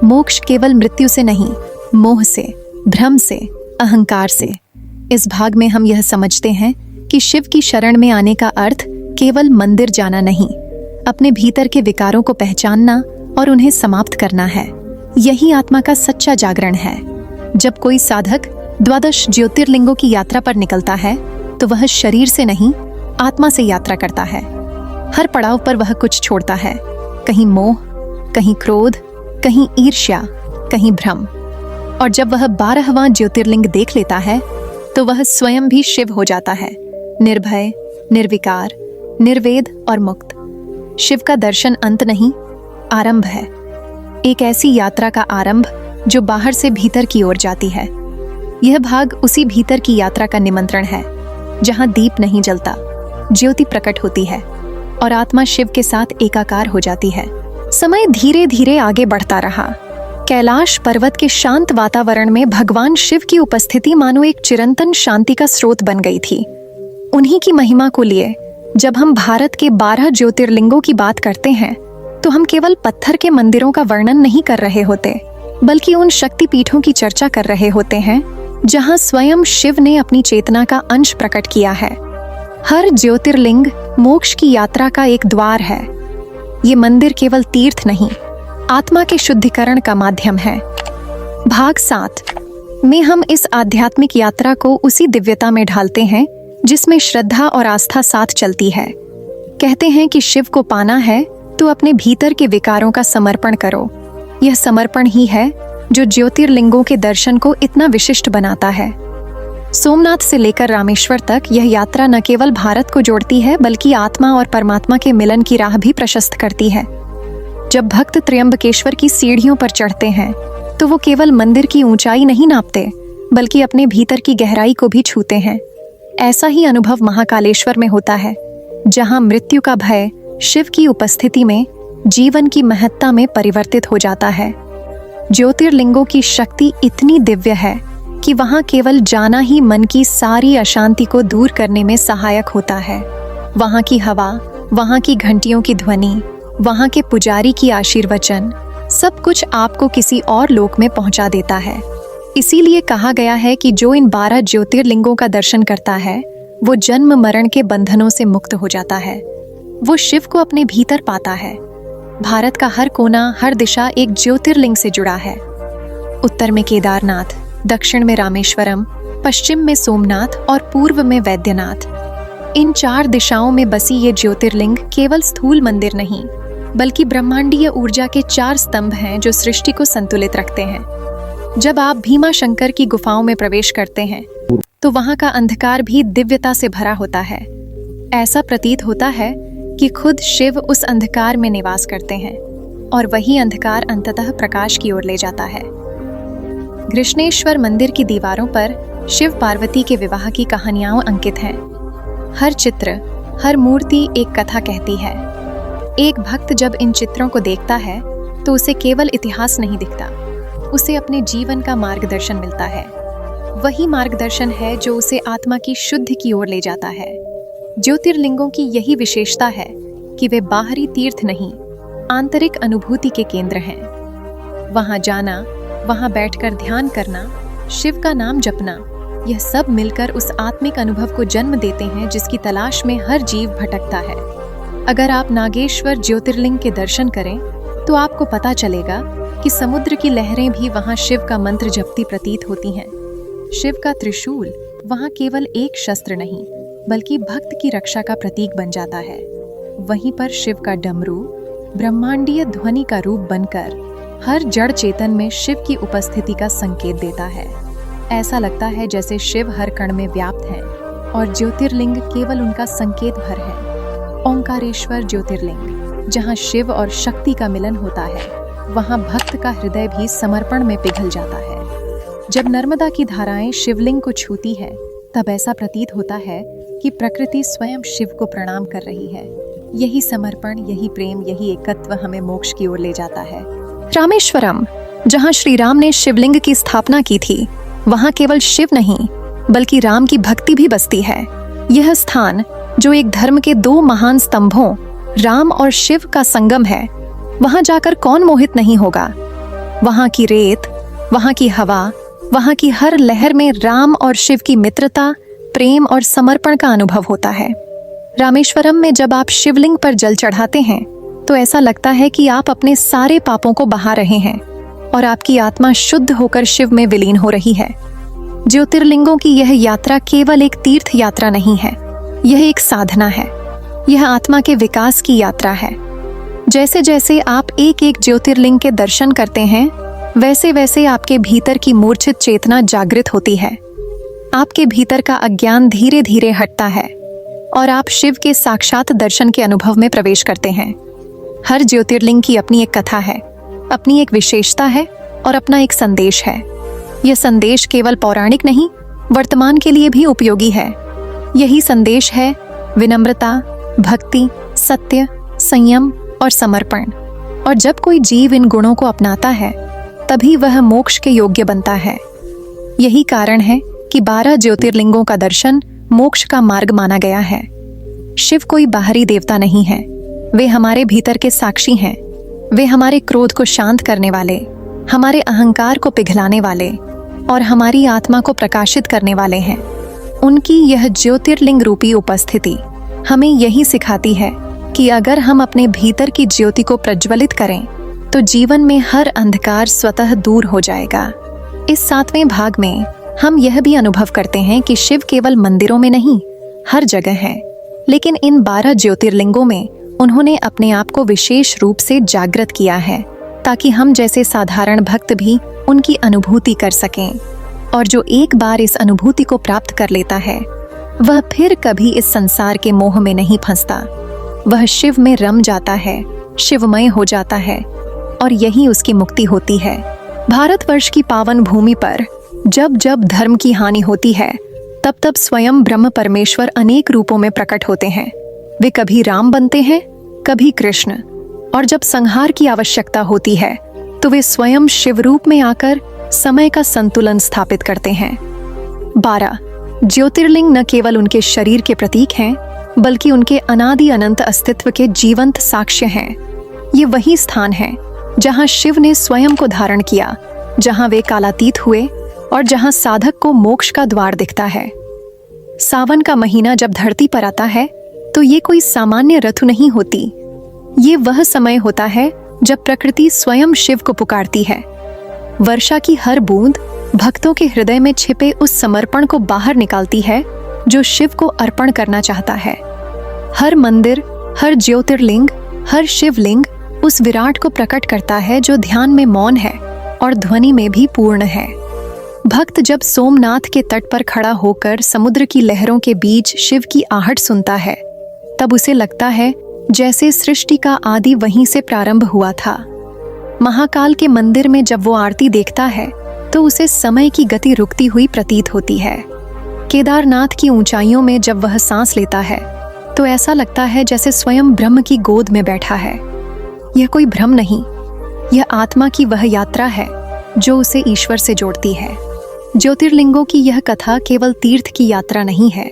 मोक्ष केवल मृत्यु से नहीं, मोह से, भ्रम से, अहंकार से। इस भाग में हम यह समझते हैं कि शिव की शरण में आने का अर्थ केवल मंदिर जाना नहीं, अपने भीतर के विकारों को पहचानना और उन्हें समाप्त करना है। यही आत्मा का सच्चा जागरण है। जब कोई साधक 12 ज्योतिर्लिंगों की यात्रा पर निकलता है तो वह शरीर से नहीं, आत्मा से यात्रा करता है। हर पड़ाव पर वह कुछ छोड़ता है, कहीं मोह, कहीं क्रोध, कहीं ईर्ष्या, कहीं भ्रम। और जब वह 12वां ज्योतिर्लिंग देख लेता है तो वह स्वयं भी शिव हो जाता है, निर्भय, निर्विकार, निर्वेद और मुक्त। शिव का दर्शन अंत नहीं, आरंभ है। एक ऐसी यात्रा का आरंभ जो बाहर से भीतर की ओर जाती है। यह भाग उसी भीतर की यात्रा का निमंत्रण है, जहां दीप नहीं जलता, ज्योति प्रकट होती है और आत्मा शिव के साथ एकाकार हो जाती है। समय धीरे धीरे आगे बढ़ता रहा। कैलाश पर्वत के शांत वातावरण में भगवान शिव की उपस्थिति मानो एक चिरंतन शांति का स्रोत बन गई थी। उन्हीं की महिमा को लिए जब हम भारत के 12 ज्योतिर्लिंगों की बात करते हैं तो हम केवल पत्थर के मंदिरों का वर्णन नहीं कर रहे होते, बल्कि उन शक्तिपीठों की चर्चा कर रहे होते हैं जहां स्वयं शिव ने अपनी चेतना का अंश प्रकट किया है। हर ज्योतिर्लिंग मोक्ष की यात्रा का एक द्वार है। ये मंदिर केवल तीर्थ नहीं, आत्मा के शुद्धिकरण का माध्यम है। भाग 7 में हम इस आध्यात्मिक यात्रा को उसी दिव्यता में ढालते हैं जिसमें श्रद्धा और आस्था साथ चलती है। कहते हैं कि शिव को पाना है तो अपने भीतर के विकारों का समर्पण करो। यह समर्पण ही है जो ज्योतिर्लिंगों के दर्शन को इतना विशिष्ट बनाता है। सोमनाथ से लेकर रामेश्वर तक यह यात्रा न केवल भारत को जोड़ती है बल्कि आत्मा और परमात्मा के मिलन की राह भी प्रशस्त करती है। जब भक्त त्र्यंबकेश्वर की सीढ़ियों पर चढ़ते हैं तो वो केवल मंदिर की ऊंचाई नहीं नापते बल्कि अपने भीतर की गहराई को भी छूते हैं। ऐसा ही अनुभव महाकालेश्वर में होता है, जहां मृत्यु का भय शिव की उपस्थिति में जीवन की महत्ता में परिवर्तित हो जाता है। ज्योतिर्लिंगों की शक्ति इतनी दिव्य है कि वहां केवल जाना ही मन की सारी अशांति को दूर करने में सहायक होता है। वहां की हवा, वहां की घंटियों की ध्वनि, वहां के पुजारी की आशीर्वचन, सब कुछ आपको किसी और लोक में पहुंचा देता है। इसीलिए कहा गया है कि जो इन 12 ज्योतिर्लिंगों का दर्शन करता है वो जन्म मरण के बंधनों से मुक्त हो जाता है। वो शिव को अपने भीतर पाता है। भारत का हर कोना, हर दिशा एक ज्योतिर्लिंग से जुड़ा है। उत्तर में केदारनाथ, दक्षिण में रामेश्वरम, पश्चिम में सोमनाथ और पूर्व में वैद्यनाथ। इन 4 दिशाओं में बसी ये ज्योतिर्लिंग केवल स्थूल मंदिर नहीं बल्कि ब्रह्मांडीय ऊर्जा के 4 स्तंभ हैं जो सृष्टि को संतुलित रखते हैं। जब आप भीमा शंकर की गुफाओं में प्रवेश करते हैं तो वहां का अंधकार भी दिव्यता से भरा होता है। ऐसा प्रतीत होता है कि खुद शिव उस अंधकार में निवास करते हैं और वही अंधकार अंततः प्रकाश की ओर ले जाता है। कृष्णेश्वर मंदिर की दीवारों पर शिव पार्वती के विवाह की कहानियां अंकित हैं। हर चित्र, हर मूर्ति एक कथा कहती है। एक भक्त जब इन चित्रों को देखता है तो उसे केवल इतिहास नहीं दिखता, उसे अपने जीवन का मार्गदर्शन मिलता है। वही मार्गदर्शन है जो उसे आत्मा की शुद्धि की ओर ले जाता है। ज्योतिर्लिंगों की यही विशेषता है कि वे बाहरी तीर्थ नहीं, आंतरिक अनुभूति के केंद्र हैं। वहां जाना, वहां बैठकर ध्यान करना, शिव का नाम जपना, यह सब मिलकर उस आत्मिक अनुभव को जन्म देते हैं जिसकी तलाश में हर जीव भटकता है। अगर आप नागेश्वर ज्योतिर्लिंग के दर्शन करें तो आपको पता चलेगा कि समुद्र की लहरें भी वहां शिव का मंत्र जपती प्रतीत होती हैं। शिव का त्रिशूल वहां केवल एक शस्त्र नहीं बल्कि भक्त की रक्षा का प्रतीक बन जाता है। वहीं पर शिव का डमरू ब्रह्मांडीय ध्वनि का रूप बनकर हर जड़ चेतन में शिव की उपस्थिति का संकेत देता है। ऐसा लगता है जैसे शिव हर कण में व्याप्त हैं और ज्योतिर्लिंग केवल उनका संकेत भर है। ओंकारेश्वर ज्योतिर्लिंग, जहां शिव और शक्ति का मिलन होता है, वहां भक्त का हृदय भी समर्पण में पिघल जाता है। जब नर्मदा की धाराएं शिवलिंग को छूती है तब ऐसा प्रतीत होता है कि प्रकृति स्वयं शिव को प्रणाम कर रही है। यही समर्पण, यही प्रेम, यही एकत्व हमें मोक्ष की ओर ले जाता है। रामेश्वरम, जहां श्री राम ने शिवलिंग की स्थापना की थी, वहां केवल शिव नहीं बल्कि राम की भक्ति भी बसती है। यह स्थान जो एक धर्म के 2 महान स्तंभों राम और शिव का संगम है, वहां जाकर कौन मोहित नहीं होगा। वहां की रेत, वहां की हवा, वहां की हर लहर में राम और शिव की मित्रता, प्रेम और समर्पण का अनुभव होता है। रामेश्वरम में जब आप शिवलिंग पर जल चढ़ाते हैं तो ऐसा लगता है कि आप अपने सारे पापों को बहा रहे हैं और आपकी आत्मा शुद्ध होकर शिव में विलीन हो रही है। ज्योतिर्लिंगों की यह यात्रा केवल एक तीर्थ यात्रा नहीं है, यह एक साधना है। यह आत्मा के विकास की यात्रा है। जैसे जैसे आप एक एक ज्योतिर्लिंग के दर्शन करते हैं, वैसे वैसे आपके भीतर की मूर्छित चेतना जागृत होती है। आपके भीतर का अज्ञान धीरे धीरे हटता है और आप शिव के साक्षात दर्शन के अनुभव में प्रवेश करते हैं। हर ज्योतिर्लिंग की अपनी एक कथा है, अपनी एक विशेषता है और अपना एक संदेश है। यह संदेश केवल पौराणिक नहीं, वर्तमान के लिए भी उपयोगी है। यही संदेश है विनम्रता, भक्ति, सत्य, संयम और समर्पण। और जब कोई जीव इन गुणों को अपनाता है तभी वह मोक्ष के योग्य बनता है। यही कारण है कि 12 ज्योतिर्लिंगों का दर्शन मोक्ष का मार्ग माना गया है। शिव कोई बाहरी देवता नहीं है, वे हमारे भीतर के साक्षी हैं। वे हमारे क्रोध को शांत करने वाले, हमारे अहंकार को पिघलाने वाले और हमारी आत्मा को प्रकाशित करने वाले हैं। उनकी यह ज्योतिर्लिंग रूपी उपस्थिति हमें यही सिखाती है कि अगर हम अपने भीतर की ज्योति को प्रज्वलित करें तो जीवन में हर अंधकार स्वतः दूर हो जाएगा। इस 7वें भाग में हम यह भी अनुभव करते हैं कि शिव केवल मंदिरों में नहीं, हर जगह है। लेकिन इन 12 ज्योतिर्लिंगों में उन्होंने अपने आप को विशेष रूप से जागृत किया है ताकि हम जैसे साधारण भक्त भी उनकी अनुभूति कर सकें। और जो एक बार इस अनुभूति को प्राप्त कर लेता है वह फिर कभी इस संसार के मोह में नहीं फंसता। वह शिव में रम जाता है, शिवमय हो जाता है और यही उसकी मुक्ति होती है। भारतवर्ष की पावन भूमि पर जब जब धर्म की हानि होती है तब तब स्वयं ब्रह्म परमेश्वर अनेक रूपों में प्रकट होते हैं। वे कभी राम बनते हैं, कभी कृष्ण, और जब संहार की आवश्यकता होती है तो वे स्वयं शिव रूप में आकर समय का संतुलन स्थापित करते हैं। 12 ज्योतिर्लिंग न केवल उनके शरीर के प्रतीक हैं बल्कि उनके अनादि अनंत अस्तित्व के जीवंत साक्ष्य हैं। ये वही स्थान है जहां शिव ने स्वयं को धारण किया, जहां वे कालातीत हुए और जहां साधक को मोक्ष का द्वार दिखता है। सावन का महीना जब धरती पर आता है तो ये कोई सामान्य ऋतु नहीं होती। ये वह समय होता है जब प्रकृति स्वयं शिव को पुकारती है। वर्षा की हर बूंद भक्तों के हृदय में छिपे उस समर्पण को बाहर निकालती है जो शिव को अर्पण करना चाहता है। हर मंदिर, हर ज्योतिर्लिंग, हर शिवलिंग उस विराट को प्रकट करता है जो ध्यान में मौन है और ध्वनि में भी पूर्ण है। भक्त जब सोमनाथ के तट पर खड़ा होकर समुद्र की लहरों के बीच शिव की आहट सुनता है तब उसे लगता है जैसे सृष्टि का आदि वहीं से प्रारंभ हुआ था। महाकाल के मंदिर में जब वो आरती देखता है तो उसे समय की गति रुकती हुई प्रतीत होती है। केदारनाथ की ऊंचाइयों में जब वह सांस लेता है तो ऐसा लगता है जैसे स्वयं ब्रह्म की गोद में बैठा है। यह कोई भ्रम नहीं, यह आत्मा की वह यात्रा है जो उसे ईश्वर से जोड़ती है। ज्योतिर्लिंगों की यह कथा केवल तीर्थ की यात्रा नहीं है,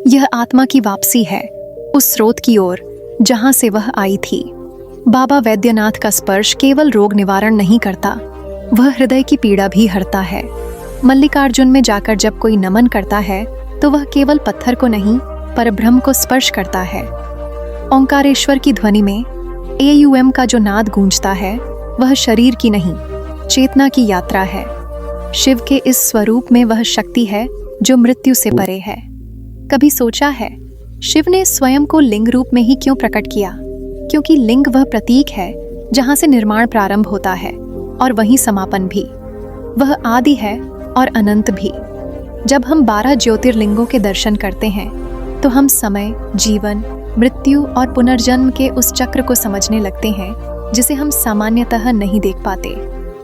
यह आत्मा की वापसी है उस स्रोत की ओर जहां से वह आई थी। बाबा वैद्यनाथ का स्पर्श केवल रोग निवारण नहीं करता, वह हृदय की पीड़ा भी हरता है। मल्लिकार्जुन में जाकर जब कोई नमन करता है तो वह केवल पत्थर को नहीं पर ब्रह्म को स्पर्श करता है। ओंकारेश्वर की ध्वनि में AUM का जो नाद गूंजता है वह शरीर की नहीं, चेतना की यात्रा है। शिव के इस स्वरूप में वह शक्ति है जो मृत्यु से परे है। कभी सोचा है शिव ने स्वयं को लिंग रूप में ही क्यों प्रकट किया? क्योंकि लिंग वह प्रतीक है जहां से निर्माण प्रारंभ होता है और वहीं समापन भी। वह आदि है और अनंत भी। जब हम 12 ज्योतिर्लिंगों के दर्शन करते हैं तो हम समय, जीवन, मृत्यु और पुनर्जन्म के उस चक्र को समझने लगते हैं जिसे हम सामान्यतः नहीं देख पाते।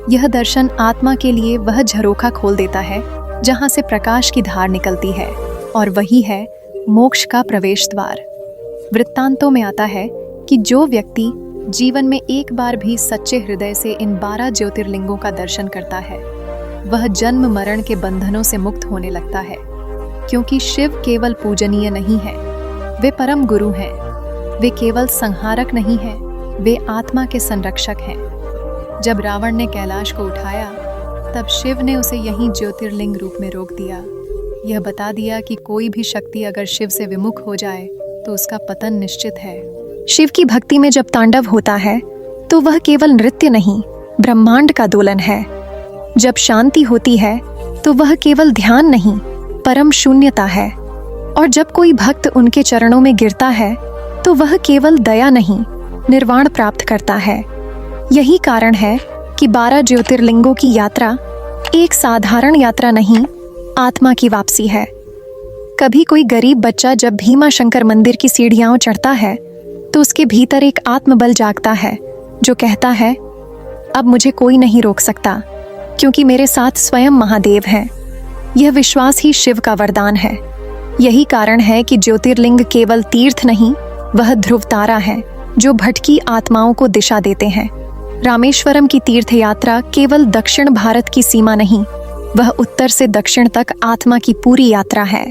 यह दर्शन आत्मा के लिए वह झरोखा खोल देता है जहां से प्रकाश की धार निकलती है और वही है मोक्ष का प्रवेश द्वार। वृत्तांतों में आता है कि जो व्यक्ति जीवन में एक बार भी सच्चे हृदय से इन 12 ज्योतिर्लिंगों का दर्शन करता है वह जन्म मरण के बंधनों से मुक्त होने लगता है। क्योंकि शिव केवल पूजनीय नहीं है, वे परम गुरु हैं। वे केवल संहारक नहीं हैं, वे आत्मा के संरक्षक हैं। जब रावण ने कैलाश को उठाया तब शिव ने उसे यहीं ज्योतिर्लिंग रूप में रोक दिया। यह बता दिया कि कोई भी शक्ति अगर शिव से विमुख हो जाए तो उसका पतन निश्चित है। शिव की भक्ति में जब तांडव होता है तो वह केवल नृत्य नहीं, ब्रह्मांड का दोलन है। जब शांति होती है तो वह केवल ध्यान नहीं, परम शून्यता है। और जब कोई भक्त उनके चरणों में गिरता है तो वह केवल दया नहीं, निर्वाण प्राप्त करता है। यही कारण है कि 12 ज्योतिर्लिंगों की यात्रा एक साधारण यात्रा नहीं, आत्मा की वापसी है। कभी कोई गरीब बच्चा जब भीमा शंकर मंदिर की सीढ़ियां चढ़ता है तो उसके भीतर एक आत्मबल जागता है जो कहता है, अब मुझे कोई नहीं रोक सकता क्योंकि मेरे साथ स्वयं महादेव हैं। यह विश्वास ही शिव का वरदान है। यही कारण है कि ज्योतिर्लिंग केवल तीर्थ नहीं, वह ध्रुव तारा है जो भटकी आत्माओं को दिशा देते हैं। रामेश्वरम की तीर्थ यात्रा केवल दक्षिण भारत की सीमा नहीं, वह उत्तर से दक्षिण तक आत्मा की पूरी यात्रा है।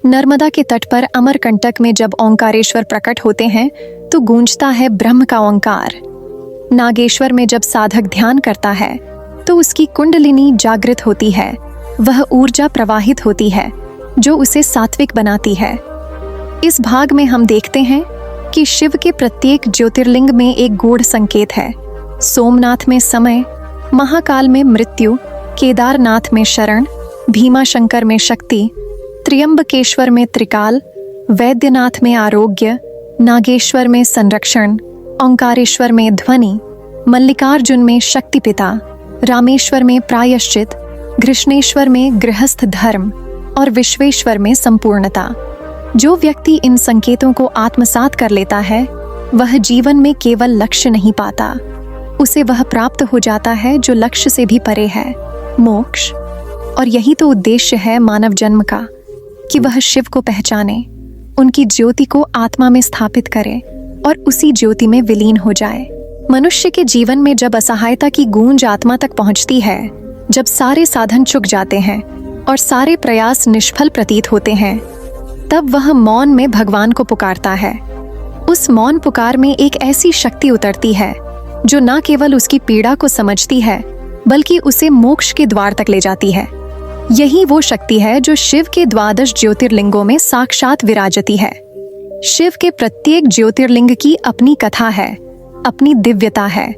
नर्मदा के तट पर अमरकंटक में जब ओंकारेश्वर प्रकट होते हैं तो गूंजता है ब्रह्म का ओंकार। नागेश्वर में जब साधक ध्यान करता है तो उसकी कुंडलिनी जागृत होती है, वह ऊर्जा प्रवाहित होती है जो उसे सात्विक बनाती है। इस भाग में हम देखते हैं कि शिव के प्रत्येक ज्योतिर्लिंग में एक गूढ़ संकेत है। सोमनाथ में समय, महाकाल में मृत्यु, केदारनाथ में शरण, भीमाशंकर में शक्ति, त्र्यंबकेश्वर में त्रिकाल, वैद्यनाथ में आरोग्य, नागेश्वर में संरक्षण, ओंकारेश्वर में ध्वनि, मल्लिकार्जुन में शक्तिपिता, रामेश्वर में प्रायश्चित, घृष्णेश्वर में गृहस्थ धर्म और विश्वेश्वर में संपूर्णता। जो व्यक्ति इन संकेतों को आत्मसात कर लेता है वह जीवन में केवल लक्ष्य नहीं पाता, उसे वह प्राप्त हो जाता है जो लक्ष्य से भी परे है, मोक्ष। और यही तो उद्देश्य है मानव जन्म का, कि वह शिव को पहचाने, उनकी ज्योति को आत्मा में स्थापित करे और उसी ज्योति में विलीन हो जाए। मनुष्य के जीवन में जब असहायता की गूंज आत्मा तक पहुंचती है, जब सारे साधन चुक जाते हैं और सारे प्रयास निष्फल प्रतीत होते हैं, तब वह मौन में भगवान को पुकारता है। उस मौन पुकार में एक ऐसी शक्ति उतरती है जो न केवल उसकी पीड़ा को समझती है बल्कि उसे मोक्ष के द्वार तक ले जाती है। यही वो शक्ति है जो शिव के 12 ज्योतिर्लिंगों में साक्षात विराजती है। शिव के प्रत्येक ज्योतिर्लिंग की अपनी कथा है, अपनी दिव्यता है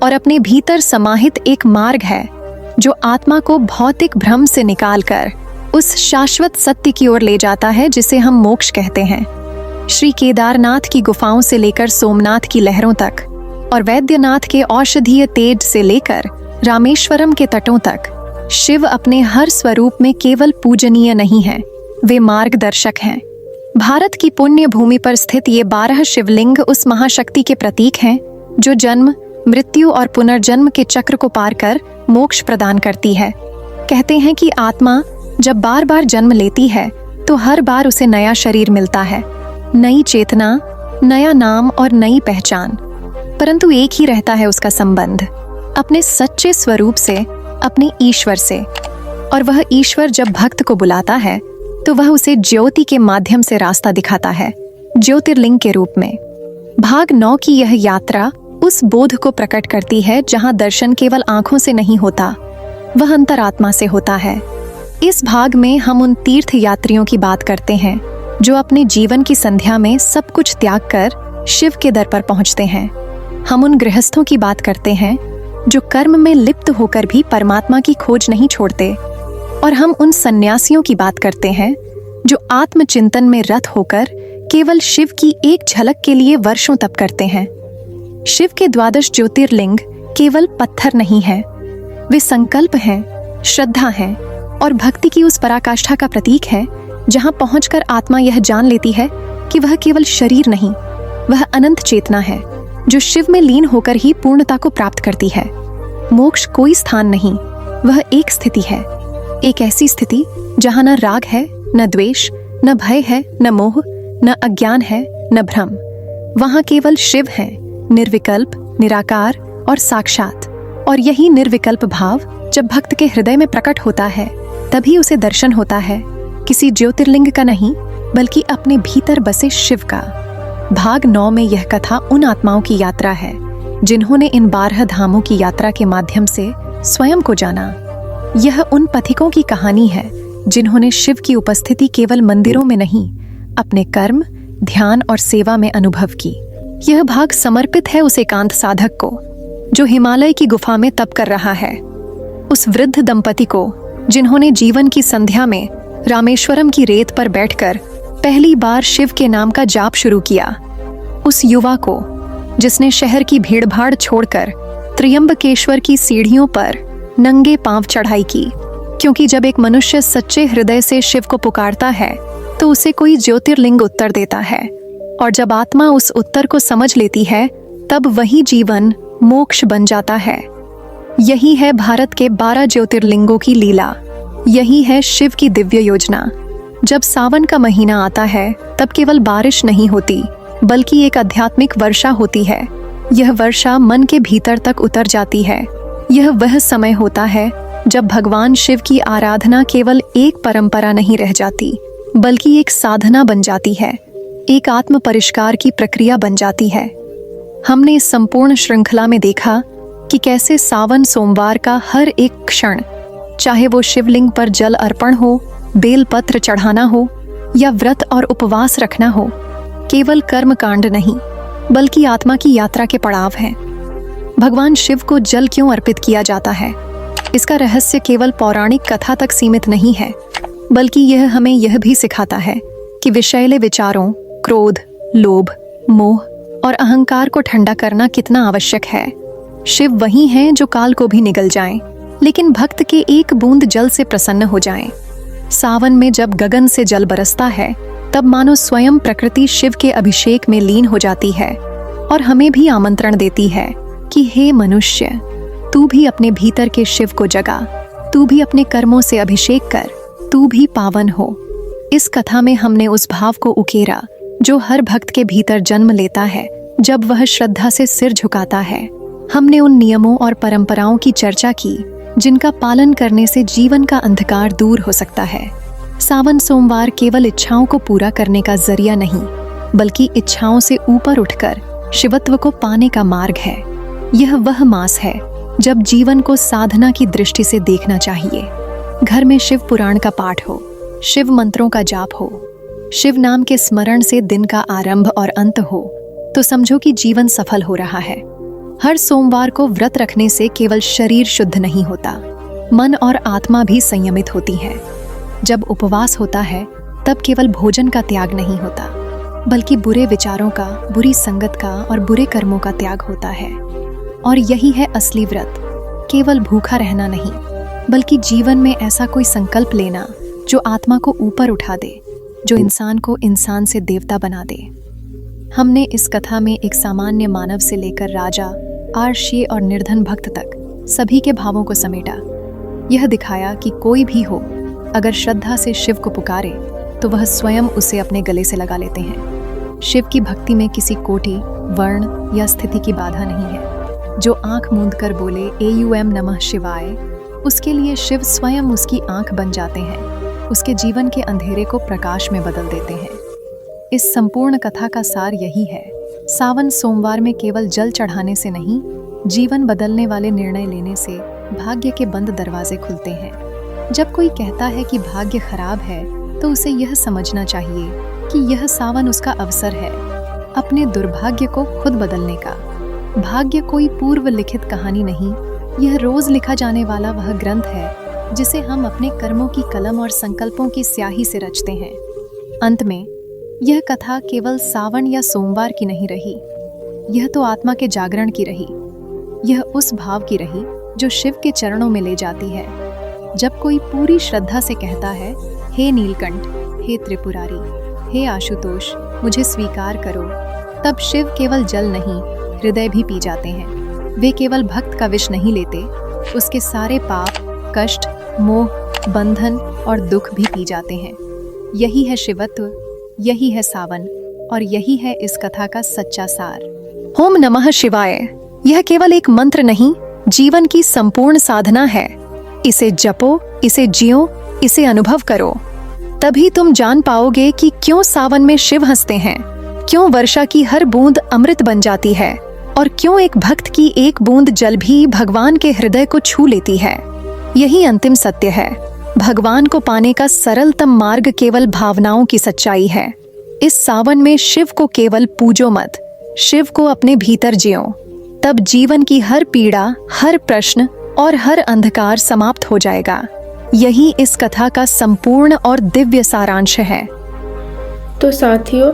और अपने भीतर समाहित एक मार्ग है जो आत्मा को भौतिक भ्रम से निकालकर उस शाश्वत सत्य की ओर ले जाता है जिसे हम मोक्ष कहते हैं। श्री केदारनाथ की गुफाओं से लेकर सोमनाथ की लहरों तक और वैद्यनाथ के औषधीय तेज से लेकर रामेश्वरम के तटों तक, शिव अपने हर स्वरूप में केवल पूजनीय नहीं है, वे मार्गदर्शक हैं। भारत की पुण्य भूमि पर स्थित ये 12 शिवलिंग उस महाशक्ति के प्रतीक हैं जो जन्म, मृत्यु और पुनर्जन्म के चक्र को पार कर मोक्ष प्रदान करती है। कहते हैं कि आत्मा जब बार बार जन्म लेती है तो हर बार उसे नया शरीर मिलता है, नई चेतना, नया नाम और नई पहचान, परंतु एक ही रहता है उसका संबंध अपने सच्चे स्वरूप से, अपने ईश्वर से। और वह ईश्वर जब भक्त को बुलाता है तो वह उसे ज्योति के माध्यम से रास्ता दिखाता है, ज्योतिर्लिंग के रूप में। भाग 9 की यह यात्रा उस बोध को प्रकट करती है जहां दर्शन केवल आंखों से नहीं होता, वह अंतरात्मा से होता है। इस भाग में हम उन तीर्थ यात्रियों की बात करते हैं जो अपने जीवन की संध्या में सब कुछ त्याग कर शिव के दर पर पहुंचते हैं। हम उन गृहस्थों की बात करते हैं जो कर्म में लिप्त होकर भी परमात्मा की खोज नहीं छोड़ते, और हम उन सन्यासियों की बात करते हैं जो आत्मचिंतन में रत होकर केवल शिव की एक झलक के लिए वर्षों तप करते हैं। शिव के 12 ज्योतिर्लिंग केवल पत्थर नहीं है, वे संकल्प हैं, श्रद्धा हैं और भक्ति की उस पराकाष्ठा का प्रतीक है जहां पहुंचकर आत्मा यह जान लेती है कि वह केवल शरीर नहीं, वह अनंत चेतना है जो शिव में लीन होकर ही पूर्णता को प्राप्त करती है। मोक्ष कोई स्थान नहीं, वह एक स्थिति है, एक ऐसी स्थिति जहां न राग है, न द्वेष, न भय है, न मोह, न अज्ञान है, न भ्रम। वहां केवल शिव है, निर्विकल्प, निराकार और साक्षात। और यही निर्विकल्प भाव जब भक्त के हृदय में प्रकट होता है तभी उसे दर्शन होता है, किसी ज्योतिर्लिंग का नहीं बल्कि अपने भीतर बसे शिव का। भाग 9 में यह कथा उन आत्माओं की यात्रा है जिन्होंने इन 12 धामों की यात्रा के माध्यम से स्वयं को जाना। यह उन पथिकों की कहानी है जिन्होंने शिव की उपस्थिति केवल मंदिरों में नहीं, अपने कर्म, ध्यान और सेवा में अनुभव की। यह भाग समर्पित है उस एकांत साधक को जो हिमालय की गुफा में तप कर रहा है, उस वृद्ध दंपति को जिन्होंने जीवन की संध्या में रामेश्वरम की रेत पर बैठकर पहली बार शिव के नाम का जाप शुरू किया, उस युवा को जिसने शहर की भीड़भाड़ छोड़कर त्र्यंबकेश्वर की सीढ़ियों पर नंगे पांव चढ़ाई की, क्योंकि जब एक मनुष्य सच्चे हृदय से शिव को पुकारता है तो उसे कोई ज्योतिर्लिंग उत्तर देता है, और जब आत्मा उस उत्तर को समझ लेती है तब वही जीवन मोक्ष बन जाता है। यही है भारत के 12 ज्योतिर्लिंगों की लीला, यही है शिव की दिव्य योजना। जब सावन का महीना आता है तब केवल बारिश नहीं होती, बल्कि एक आध्यात्मिक वर्षा होती है। यह वर्षा मन के भीतर तक उतर जाती है। यह वह समय होता है जब भगवान शिव की आराधना केवल एक परंपरा नहीं रह जाती, बल्कि एक साधना बन जाती है, एक आत्म परिष्कार की प्रक्रिया बन जाती है। हमने इस संपूर्ण श्रृंखला में देखा कि कैसे सावन सोमवार का हर एक क्षण, चाहे वो शिवलिंग पर जल अर्पण हो, बेलपत्र चढ़ाना हो या व्रत और उपवास रखना हो, केवल कर्म कांड नहीं बल्कि आत्मा की यात्रा के पड़ाव हैं। भगवान शिव को जल क्यों अर्पित किया जाता है, इसका रहस्य केवल पौराणिक कथा तक सीमित नहीं है, बल्कि यह हमें यह भी सिखाता है कि विषैले विचारों, क्रोध, लोभ, मोह और अहंकार को ठंडा करना कितना आवश्यक है। शिव वही हैं जो काल को भी निगल जाएं, लेकिन भक्त के एक बूंद जल से प्रसन्न हो जाएं। सावन में जब गगन से जल बरसता है, तब मानो स्वयं प्रकृति शिव के अभिषेक में लीन हो जाती है और हमें भी आमंत्रण देती है कि हे मनुष्य, तू भी अपने भीतर के शिव को जगा, तू भी अपने कर्मों से अभिषेक कर, तू भी पावन हो। इस कथा में हमने उस भाव को उकेरा जो हर भक्त के भीतर जन्म लेता है जब वह श्रद्धा से सिर झुकाता है। हमने उन नियमों और परंपराओं की चर्चा की जिनका पालन करने से जीवन का अंधकार दूर हो सकता है। सावन सोमवार केवल इच्छाओं को पूरा करने का जरिया नहीं, बल्कि इच्छाओं से ऊपर उठकर शिवत्व को पाने का मार्ग है। यह वह मास है जब जीवन को साधना की दृष्टि से देखना चाहिए। घर में शिव पुराण का पाठ हो, शिव मंत्रों का जाप हो, शिव नाम के स्मरण से दिन का आरंभ और अंत हो, तो समझो कि जीवन सफल हो रहा है। हर सोमवार को व्रत रखने से केवल शरीर शुद्ध नहीं होता, मन और आत्मा भी संयमित होती है। जब उपवास होता है तब केवल भोजन का त्याग नहीं होता, बल्कि बुरे विचारों का, बुरी संगत का और बुरे कर्मों का त्याग होता है। और यही है असली व्रत, केवल भूखा रहना नहीं, बल्कि जीवन में ऐसा कोई संकल्प लेना जो आत्मा को ऊपर उठा दे, जो इंसान को इंसान से देवता बना दे। हमने इस कथा में एक सामान्य मानव से लेकर राजा, आर्षीय और निर्धन भक्त तक सभी के भावों को समेटा। यह दिखाया कि कोई भी हो, अगर श्रद्धा से शिव को पुकारे तो वह स्वयं उसे अपने गले से लगा लेते हैं। शिव की भक्ति में किसी कोटि, वर्ण या स्थिति की बाधा नहीं है। जो आंख मूंद कर बोले एयूएम नमः शिवाय, उसके लिए शिव स्वयं उसकी आंख बन जाते हैं, उसके जीवन के अंधेरे को प्रकाश में बदल देते हैं। इस संपूर्ण कथा का सार यही है, सावन सोमवार में केवल जल चढ़ाने से नहीं, जीवन बदलने वाले निर्णय लेने से भाग्य के बंद दरवाजे खुलते हैं। जब कोई कहता है कि भाग्य खराब है, तो उसे यह समझना चाहिए कि यह सावन उसका अवसर है अपने दुर्भाग्य को खुद बदलने का। भाग्य कोई पूर्व लिखित कहानी नहीं, यह रोज लिखा जाने वाला वह ग्रंथ है जिसे हम अपने कर्मों की कलम और संकल्पों की स्याही से रचते हैं। अंत में यह कथा केवल सावन या सोमवार की नहीं रही, यह तो आत्मा के जागरण की रही। यह उस भाव की रही जो शिव के चरणों में ले जाती है। जब कोई पूरी श्रद्धा से कहता है, हे नीलकंठ, हे त्रिपुरारी, हे आशुतोष, मुझे स्वीकार करो, तब शिव केवल जल नहीं, हृदय भी पी जाते हैं। वे केवल भक्त का विष नहीं लेते, उसके सारे पाप, कष्ट, मोह, बंधन और दुख भी पी जाते हैं। यही है शिवत्व, यही है सावन, और यही है इस कथा का सच्चा सार। ओम नमः शिवाय यह केवल एक मंत्र नहीं, जीवन की संपूर्ण साधना है। इसे जपो, इसे जियो, इसे अनुभव करो, तभी तुम जान पाओगे कि क्यों सावन में शिव हंसते हैं, क्यों वर्षा की हर बूंद अमृत बन जाती है, और क्यों एक भक्त की एक बूंद जल भी भगवान के हृदय को छू लेती है। यही अंतिम सत्य है। भगवान को पाने का सरलतम मार्ग केवल भावनाओं की सच्चाई है। इस सावन में शिव को केवल पूजो मत, शिव को अपने भीतर जियो, तब जीवन की हर पीड़ा, हर प्रश्न और हर अंधकार समाप्त हो जाएगा। यही इस कथा का संपूर्ण और दिव्य सारांश है। तो साथियों,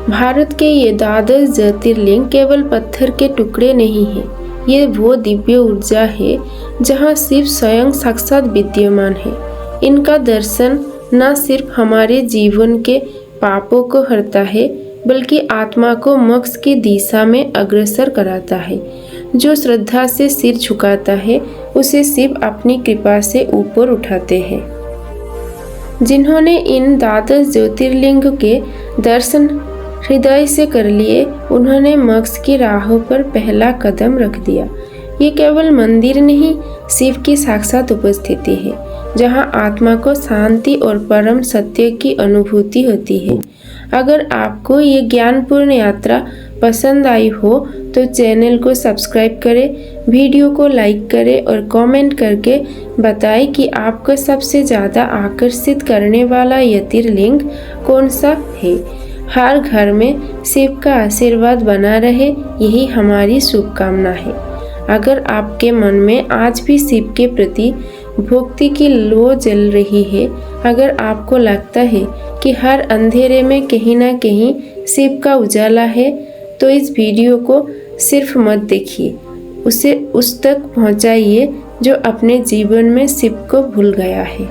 भारत के ये द्वादश ज्योतिर्लिंग केवल पत्थर के टुकड़े नहीं हैं, ये वो दिव्य ऊर्जा है जहाँ शिव स्वयं साक्षात विद्यमान है। इनका दर्शन न सिर्फ हमारे जीवन के पापों को हरता है, बल्कि आत्मा को मोक्ष की दिशा में अग्रसर कराता है। जो श्रद्धा से सिर झुकाता है, उसे शिव अपनी कृपा से ऊपर उठाते हैं। जिन्होंने इन द्वादश ज्योतिर्लिंग के दर्शन हृदय से कर लिए, उन्होंने मोक्ष की राहों पर पहला कदम रख दिया। ये केवल मंदिर नहीं, शिव की साक्षात उपस्थिति है, जहाँ आत्मा को शांति और परम सत्य की अनुभूति होती है। अगर आपको ये ज्ञानपूर्ण यात्रा पसंद आई हो तो चैनल को सब्सक्राइब करें, वीडियो को लाइक करें और कमेंट करके बताएं कि आपको सबसे ज़्यादा आकर्षित करने वाला ज्योतिर्लिंग कौन सा है। हर घर में शिव का आशीर्वाद बना रहे, यही हमारी शुभकामना है। अगर आपके मन में आज भी शिव के प्रति भक्ति की लौ जल रही है, अगर आपको लगता है कि हर अंधेरे में कहीं ना कहीं शिव का उजाला है, तो इस वीडियो को सिर्फ मत देखिए, उसे उस तक पहुंचाइए जो अपने जीवन में शिव को भूल गया है।